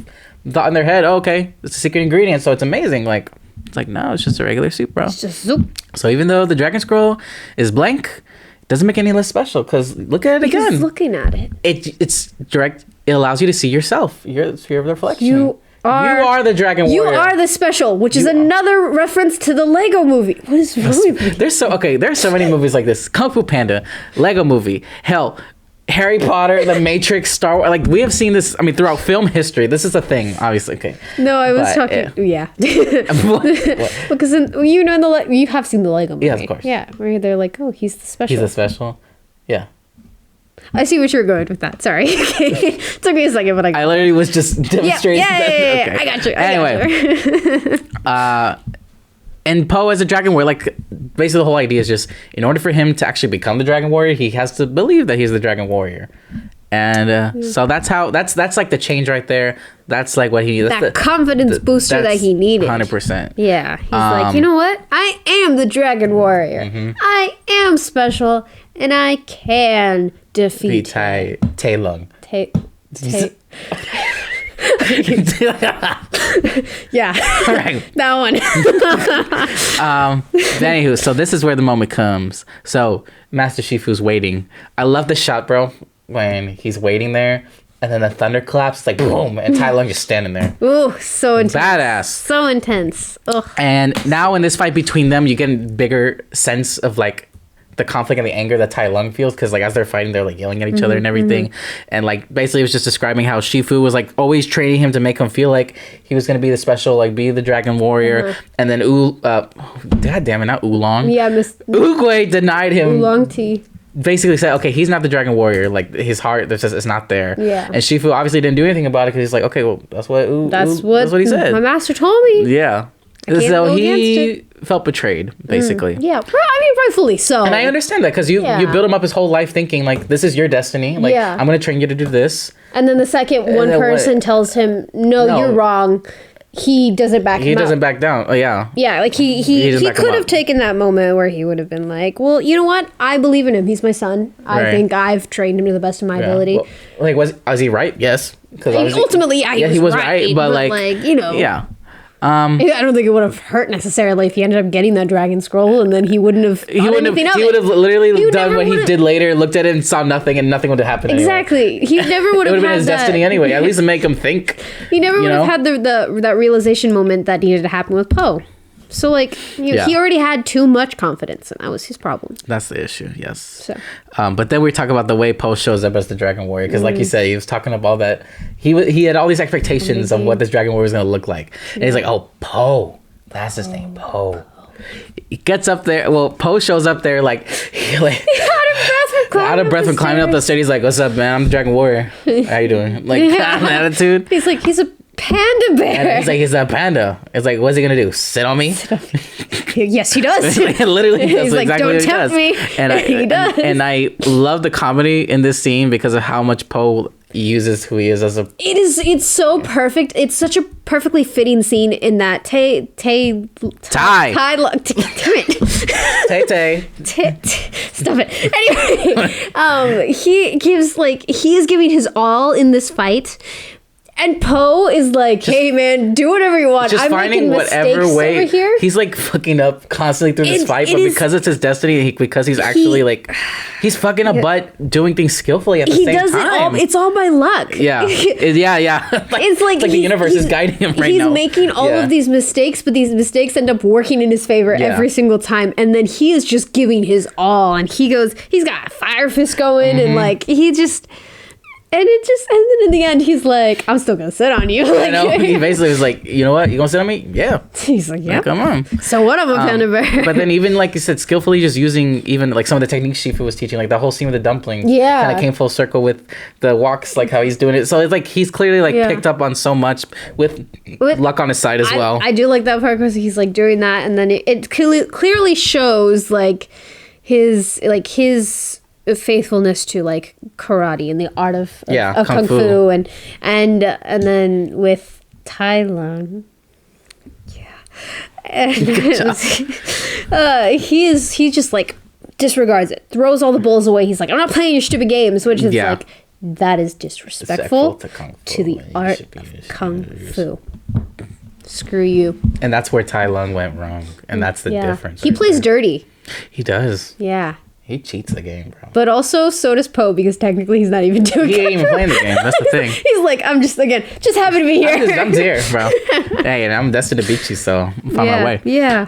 thought in their head, oh, okay, it's a secret ingredient, so it's amazing. Like it's like, no, it's just a regular soup, bro. It's just soup. So even though the dragon scroll is blank, it doesn't make it any less special because look at it again. Looking at it, it's direct. It allows you to see yourself. You're the reflection. You are the dragon warrior. You are the special, which is another reference to the Lego movie. What is wrong with me? There's so many movies like this. Kung Fu Panda, Lego movie, hell, Harry Potter, The Matrix, Star Wars. Like we have seen this. I mean, throughout film history, this is a thing. Obviously, okay. No, I was talking. Yeah. What? Because you have seen the Lego movie. Yeah, of course. Yeah, where they're like, oh, he's the special. He's the special. Yeah. I see what you're going with that. Sorry. It took me a second, but I literally was just demonstrating. Yeah. Okay. I got you. Anyway, and Po as a dragon warrior, like basically the whole idea is just in order for him to actually become the dragon warrior, he has to believe that he's the dragon warrior. And so that's like the change right there. That's like what he needs. That confidence booster that he needed. 100%. Yeah. He's like, you know what? I am the dragon warrior. I am special, and I can defeat Tai Lung. Yeah. Right. That one. Anywho, so this is where the moment comes. So Master Shifu's waiting. I love the shot, bro, when he's waiting there and then the thunder claps. It's like boom, and Tai Lung just standing there. Ooh, so intense. Badass. So intense. Ugh. And now in this fight between them, you get a bigger sense of like the conflict and the anger that Tai Lung feels, because like as they're fighting, they're like yelling at each other and everything. And like basically it was just describing how Shifu was like always training him to make him feel like he was gonna be the special, like be the dragon warrior. And then god damn it, not Oolong. Yeah, Oogway denied him. Oolong tea. Basically said, okay, he's not the dragon warrior. Like his heart, it's not there. Yeah. And Shifu obviously didn't do anything about it because he's like, okay, well that's what he said. My master told me. Yeah. So he felt betrayed, basically. Yeah, I mean, rightfully so. And I understand that because you build him up his whole life thinking like this is your destiny. Like I'm gonna train you to do this. And then the second one person tells him, no, you're wrong. He doesn't back down. He doesn't back down. Oh yeah. Yeah, like he could have taken that moment where he would have been like, well, you know what? I believe in him. He's my son. I think I've trained him to the best of my ability. Well, like was he right? Yes. Because ultimately, he was right. But like you know. Yeah. I don't think it would have hurt necessarily if he ended up getting that dragon scroll, and then he wouldn't have. He would have literally done what he did later. Looked at it and saw nothing, and nothing would have happened. Exactly, anyway. He never would have. It would have been his destiny anyway. At least to make him think. He never would have had that realization moment that needed to happen with Po. So like he already had too much confidence, and that was his problem. That's the issue. Yes. So. But then we talk about the way Po shows up as the dragon warrior, because like you said, he was talking about that he had all these expectations of what this dragon warrior was going to look like, and he's like, oh, Po, that's his name, Po. He gets up there. Well, Po shows up there like out of breath from climbing up the stairs. He's like, what's up, man? I'm the dragon warrior. How you doing? Like kind of attitude. He's like, he's a panda bear. And he's like, he's a panda. It's like, what's he gonna do? Sit on me? Yes, he does. Literally, he's like, exactly don't tempt me. And he does. And I love the comedy in this scene because of how much Po uses who he is as a. It's so perfect. It's such a perfectly fitting scene in that Tay. Damn it. Stop it. Anyway, he is giving his all in this fight. And Poe is like, hey man, do whatever you want. Just I'm finding making whatever mistakes way. over here. He's like fucking up constantly through this fight, but because it's his destiny, because he's actually like, he's fucking up, but doing things skillfully at the same time. He does it all. It's all by luck. Yeah, yeah. It's like the universe is guiding him right now. He's making all of these mistakes, but these mistakes end up working in his favor every single time. And then he is just giving his all, and he's got a fire fist going, and like he just. And then in the end, he's like, I'm still going to sit on you. Like, I know. He basically was like, you know what? You going to sit on me? Yeah. He's like, yeah. Like, come on. So what? I'm a panda bear. But then even, like you said, skillfully just using even, like, some of the techniques Shifu was teaching, like, the whole scene with the dumpling. Yeah. Kind of came full circle with the walks, like, how he's doing it. So it's like he's clearly, like, picked up on so much with luck on his side as well. I do like that part because he's, like, doing that. And then it clearly shows, like, his faithfulness to like karate and the art of kung fu and then with Tai Lung, he just like disregards it, throws all the bowls away. He's like, I'm not playing your stupid games, which is like, that is disrespectful to the art of kung fu. Screw you. And that's where Tai Lung went wrong, and that's the difference. He plays dirty. He does. Yeah. He cheats the game, bro. But also, so does Poe, because technically he's not even doing it. He ain't even playing the game. That's the thing. He's like, I'm just happy to be here. I'm here, bro. Hey, and I'm destined to beat you, so I'm on my way. Yeah.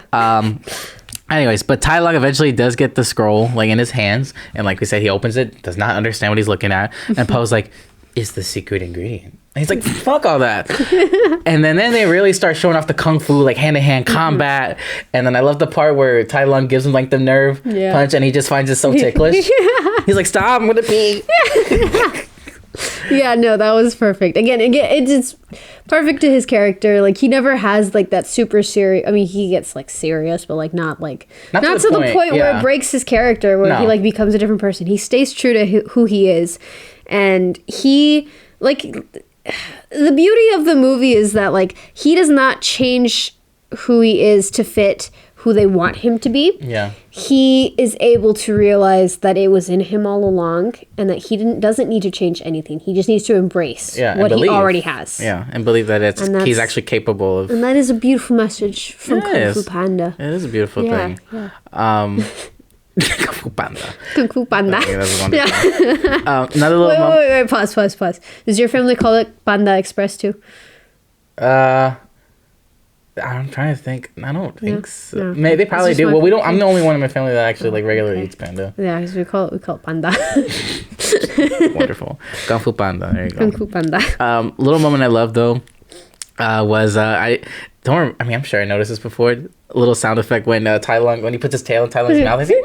Anyways, but Tai Lung eventually does get the scroll, like, in his hands. And like we said, he opens it, does not understand what he's looking at. And Poe's like, it's the secret ingredient. And he's like, fuck all that. And then they really start showing off the kung fu, like hand-to-hand combat. And then I love the part where Tai Lung gives him like the nerve punch, and he just finds it so ticklish. He's like, stop, I'm gonna pee. Yeah, no, that was perfect. Again, it's perfect to his character. Like, he never has like that super serious. I mean, he gets like serious, but like not to the point where it breaks his character, where he like becomes a different person. He stays true to who he is, and he like. The beauty of the movie is that like he does not change who he is to fit who they want him to be. Yeah. He is able to realize that it was in him all along, and that he doesn't need to change anything. He just needs to embrace what he already has. Yeah, and believe that he's actually capable of. And that is a beautiful message from Kung Fu Panda. It is a beautiful thing. Yeah. Kung Fu Panda. Kung Fu Panda. Okay, that's wonderful. Another little wait. Pause. Does your family call it Panda Express too? I'm trying to think. I don't think so. No. Maybe they probably do. Well, we don't. I'm the only one in my family that actually like regularly eats panda. Yeah, because we call it Panda. Wonderful. Kung Fu Panda. There you go. Kung Fu Panda. Little moment I love though was I'm sure I noticed this before. A little sound effect when Tai Lung, when he puts his tail in Tai Lung's mouth, he's like,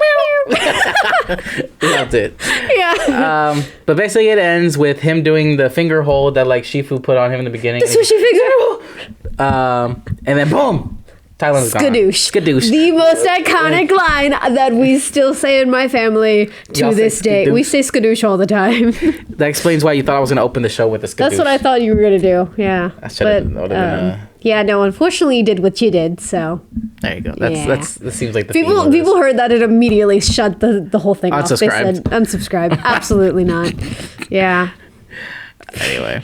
loved it. Yeah. But basically it ends with him doing the finger hold that like Shifu put on him in the beginning. The swishy finger hold. And then boom, Tai Lung's gone. Skadoosh. The most iconic line that we still say in my family to this day. We say skadoosh all the time. That explains why you thought I was going to open the show with a skadoosh. That's what I thought you were going to do. Yeah. Yeah, no, unfortunately you did what you did, so. There you go. That seems like the people heard that and immediately shut the whole thing off. They said unsubscribe. Absolutely not. Yeah. Anyway.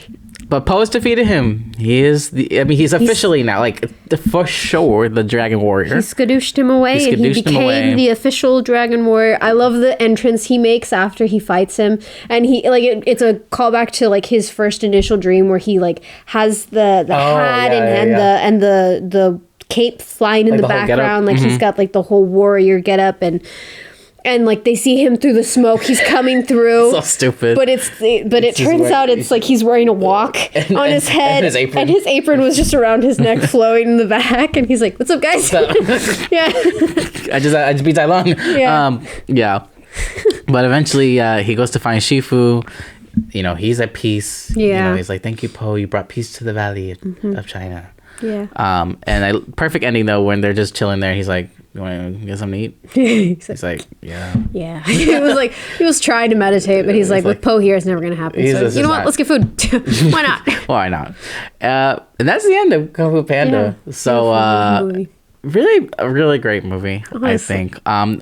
But Poe's defeated him. He's officially now, like, for sure, the Dragon Warrior. He skadooshed him away, and he became the official Dragon Warrior. I love the entrance he makes after he fights him. And he, like, it's a callback to, like, his first initial dream where he, like, has the hat and the cape flying in the background. Like, he's got, like, the whole warrior getup, and like they see him through the smoke, he's coming through. So stupid. But it turns out it's like he's wearing a wok on his head, and his apron was just around his neck, flowing in the back. And he's like, "What's up, guys?" Yeah. I just beat Tai Lung. Yeah. Yeah. But eventually, he goes to find Shifu. You know, he's at peace. Yeah. You know, he's like, "Thank you, Poe. You brought peace to the Valley of China." Yeah. Perfect ending though when they're just chilling there. He's like, "You want to get something to eat?" He's like, "Yeah." Yeah. He was trying to meditate, but he's like, with Poe here, it's never gonna happen. So, you know what? Let's get food. Why not? Why not? And that's the end of Kung Fu Panda. Yeah. So really, a really great movie. Honestly. I think.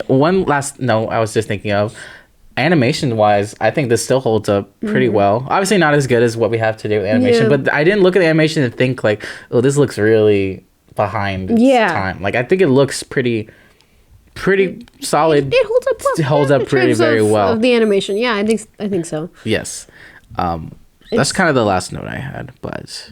One last note I was just thinking of. animation wise, I think this still holds up pretty well. Obviously not as good as what we have to do with animation, but I didn't look at the animation and think like, oh, this looks really behind its time. Like I think it looks pretty solid. It holds up well. It holds up pretty very well. Of the animation. Yeah, I think so. Yes. That's kind of the last note I had, but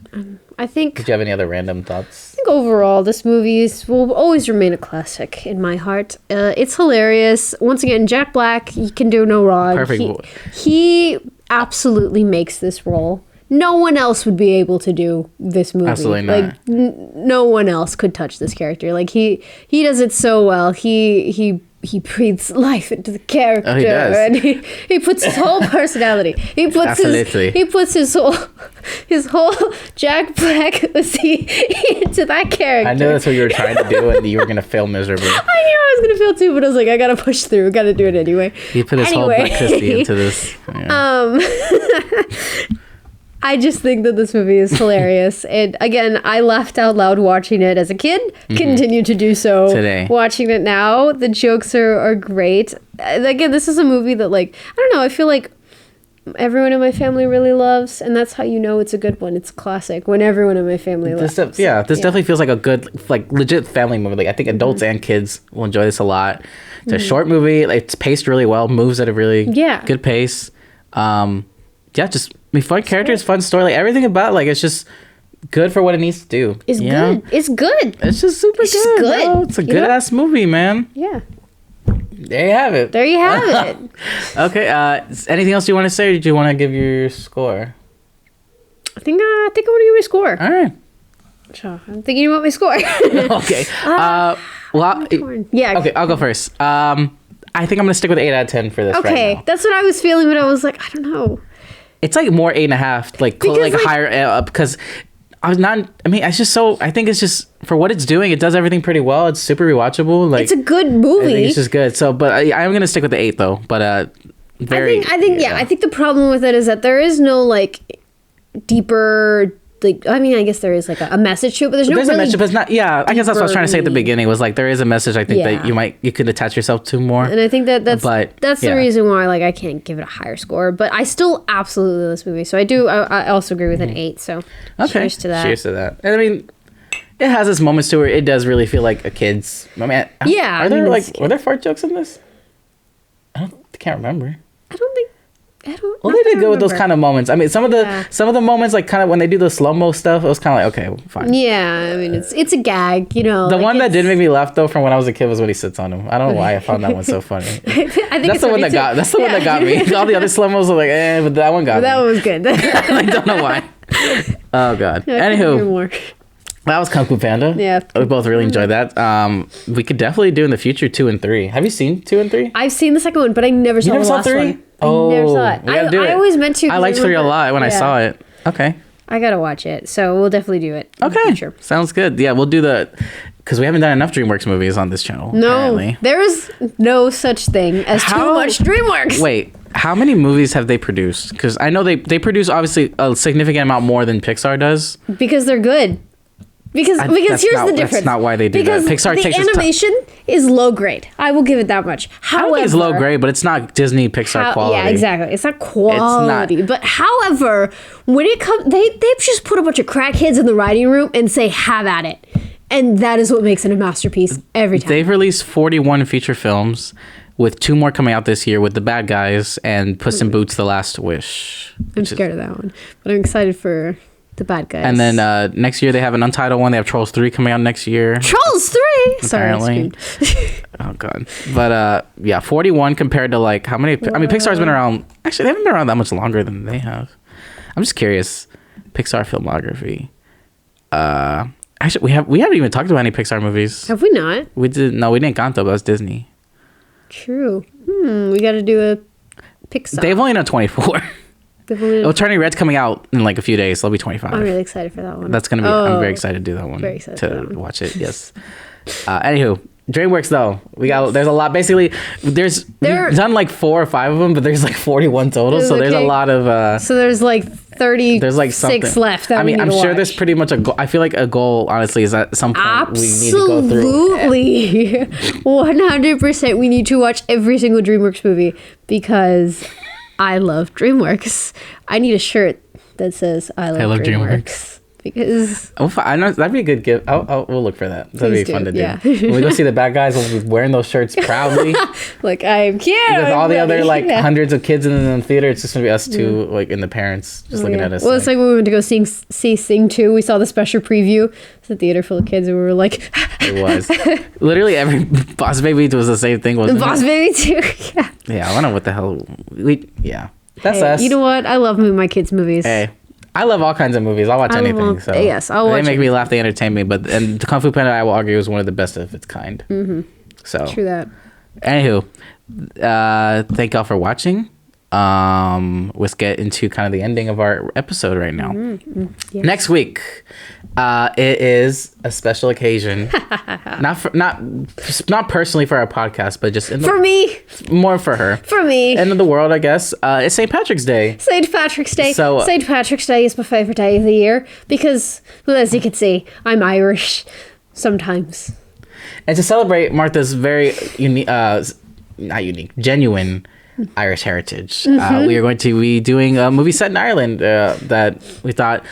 I think. Did you have any other random thoughts? I think overall, this movie will always remain a classic in my heart. It's hilarious. Once again, Jack Black, he can do no wrong. Perfect. He absolutely makes this role. No one else would be able to do this movie. Absolutely not. Like no one else could touch this character. Like he does it so well. He breathes life into the character, and he puts his whole personality. He puts his whole Jack Black into that character. I know that's what you were trying to do, and you were gonna fail miserably. I knew I was gonna fail too, but I was like, I gotta push through. Gotta do it anyway. He put his whole Black Christie into this. Yeah. I just think that this movie is hilarious. And again, I laughed out loud watching it as a kid. Continue to do so today. Watching it now. The jokes are great. Again, this is a movie that, like, I don't know, I feel like everyone in my family really loves. And that's how you know it's a good one. It's classic when everyone in my family loves. This definitely feels like a good, like, legit family movie. Like, I think adults and kids will enjoy this a lot. It's a short movie. It's paced really well. Moves at a really good pace. Fun characters, fun story, like everything about it's just good for what it needs to do. It's good. It's good. It's just super good. Bro. It's a good ass movie, man. Yeah. There you have it. Okay. Anything else you want to say, or did you want to give your score? I think I want to give my score. All right. So I'm thinking about my score. Okay. Okay, I'll go first. I think I'm gonna stick with 8 out of 10 for this. Okay, right now. That's what I was feeling, but I was like, I don't know. It's like more 8.5, higher up, because I it's just so. I think it's just for what it's doing. It does everything pretty well. It's super rewatchable. Like, it's a good movie. I think it's just good. So, but I'm gonna stick with the 8 though. But I think the problem with it is that there is no deeper. I guess there is a message to it, but there's a message, but it's not. Yeah, I guess that's what I was trying to say at the beginning. Was there is a message. I think that you could attach yourself to more. And I think that's the reason why I can't give it a higher score. But I still absolutely love this movie. So I also agree with an 8. So cheers to that. Cheers to that. And I mean, it has its moments to where it does really feel like a kid's. I mean, were there fart jokes in this? I can't remember. Well, they did go with those kind of moments. I mean, some of the moments, kind of when they do the slow-mo stuff, it was kind of okay, fine. Yeah, I mean, it's a gag, The one that did make me laugh though, from when I was a kid, was when he sits on him. I don't know why I found that one so funny. I think that's the one that got. That's the one that got me. All the other slow-mos were but that one got me. That one was good. I don't know why. Oh god. Yeah, anywho. That was Kung Fu Panda. Yeah. We both really enjoyed that. We could definitely do in the future 2 and 3. Have you seen 2 and 3? I've seen the second one, but I never saw the last 3? One. Oh, I never saw it. I always meant to. I liked 3 a lot when I saw it. Okay. I gotta watch it, so we'll definitely do it. Okay. In the future. Sounds good. Yeah, we'll do because we haven't done enough DreamWorks movies on this channel. No, apparently. There is no such thing as too much DreamWorks. Wait, how many movies have they produced? Because I know they produce obviously a significant amount more than Pixar does. Because they're good. Because here's the difference. That's not why they do that. Pixar takes the animation is low grade. I will give it that much. However, I don't think it's low grade, but it's not Disney Pixar quality. Yeah, exactly. It's not quality. It's not. But however, when it comes, they just put a bunch of crackheads in the writing room and say, "Have at it," and that is what makes it a masterpiece every time. They've released 41 feature films, with 2 more coming out this year, with The Bad Guys and Puss in Boots: The Last Wish. I'm scared of that one, but I'm excited for The Bad Guys. And then next year they have an untitled one. They have Trolls 3 coming out next year. Trolls 3? Apparently. Sorry. Oh, God. But, 41 compared to, how many... I mean, Pixar's been around... Actually, they haven't been around that much longer than they have. I'm just curious. Pixar filmography. Actually, we haven't even talked about any Pixar movies. Have we not? We didn't. Canto, but that's Disney. True. We got to do a Pixar. They've only done 24. Turning Red's coming out in a few days. So it'll be 25. I'm really excited for that one. That's gonna be. I'm very excited to do that one. Very excited to watch it. Yes. Anywho, DreamWorks though there's a lot. Basically, we've done 4 or 5 of them, but there's 41 total. So there's a lot of. So there's 36 there's like something left. I mean, I'm sure there's pretty much a goal. I feel like a goal, honestly, is at some point we need to go through. Absolutely. 100% we need to watch every single DreamWorks movie because I love DreamWorks. I need a shirt that says I love DreamWorks. Because I know that'd be a good gift. We'll look for that. That'd be fun to do. Yeah. When we go see the bad guys, we'll be wearing those shirts proudly. Like, I'm cute. With all the other hundreds of kids in the theater, it's just gonna be us two, like, and the parents just looking at us. Well, it's like when we went to go see Sing 2. We saw the special preview. It's a theater full of kids, and we were like, it was literally every Boss Baby was the same thing, wasn't it? Boss Baby 2. Yeah, I don't know what the hell that's us. You know what? I love my kids' movies. Hey. I love all kinds of movies. I'll watch anything. So yes, I'll watch. They make me laugh. They entertain me. And Kung Fu Panda, I will argue, is one of the best of its kind. Mm-hmm. So true that. Anywho, thank y'all for watching. Let's get into kind of the ending of our episode right now. Mm-hmm. Yes. Next week, it is a special occasion. not personally for our podcast, but just for me, more for her. For me, end of the world, I guess. It's St. Patrick's Day. St. Patrick's Day. So St. Patrick's Day is my favorite day of the year because, well, as you can see, I'm Irish sometimes. And to celebrate Martha's very genuine Irish heritage, we are going to be doing a movie set in Ireland that we thought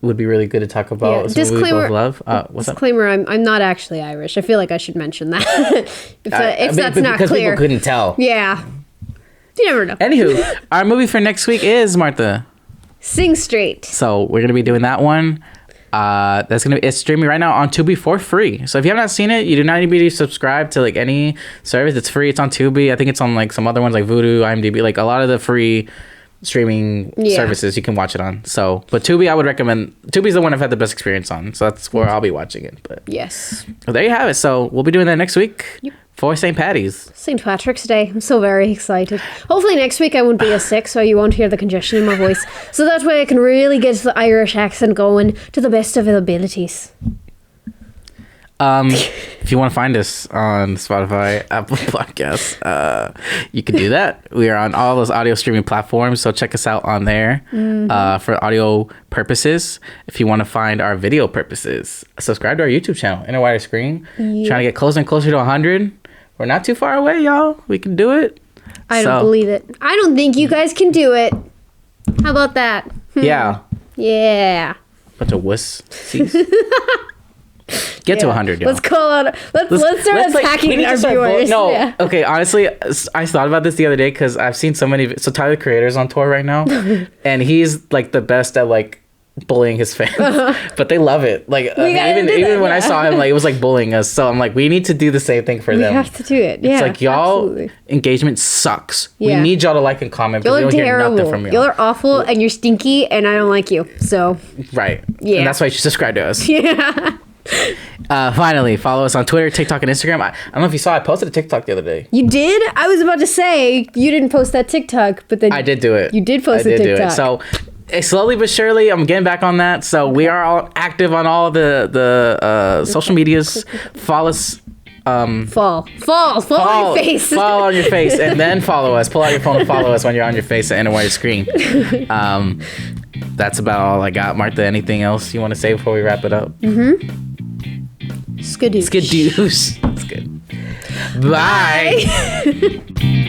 would be really good to talk about. Yeah. Disclaimer. We both love. Disclaimer: I'm not actually Irish. I feel like I should mention that if that's not because clear. People couldn't tell. Yeah, you never know. Anywho, our movie for next week is Martha Sing Street. So we're gonna be doing that one. It's streaming right now on Tubi for free. So if you have not seen it, you do not need to subscribe to like any service. It's free. It's on Tubi. I think it's on like some other ones like Vudu, IMDb, like a lot of the free streaming services you can watch it on. So, but Tubi, I would recommend. Tubi's the one I've had the best experience on. So that's where I'll be watching it. But yes, well, there you have it. So we'll be doing that next week. Yep. For St. Patty's. St. Patrick's Day. I'm so very excited. Hopefully next week I won't be as sick, so you won't hear the congestion in my voice. So that way I can really get the Irish accent going to the best of the abilities. If you want to find us on Spotify, Apple Podcasts, you can do that. We are on all those audio streaming platforms, so check us out on there for audio purposes. If you want to find our video purposes, subscribe to our YouTube channel, In a Wider Screen. Trying to get closer and closer to 100. We're not too far away, y'all. We can do it. I don't believe it. I don't think you guys can do it. How about that? Yeah. Yeah. Bunch of wussies. Get to 100, y'all. Let's call out. Let's start attacking our viewers. Okay. Honestly, I thought about this the other day because I've seen so many. So Tyler the Creator's on tour right now, and he's like the best at like bullying his fans, but they love it. Like even when I saw him, like it was like bullying us. So I'm like, we need to do the same thing for them. We have to do it. Yeah, it's like y'all engagement sucks. Yeah. We need y'all to like and comment. Y'all are terrible. Y'all are awful, and you're stinky, and I don't like you. So right. Yeah, and that's why you should subscribe to us. Yeah. Finally, follow us on Twitter, TikTok, and Instagram. I don't know if you saw, I posted a TikTok the other day. You did? I was about to say you didn't post that TikTok, but then I did do it. You did post a TikTok. So slowly but surely, I'm getting back on that. So we are all active on all the social medias. Follow us. Fall on your face. Fall on your face, and then follow us. Pull out your phone and follow us when you're on your face and on your screen. That's about all I got. Martha, anything else you want to say before we wrap it up? Skadoosh. Skadoosh. That's good. Bye.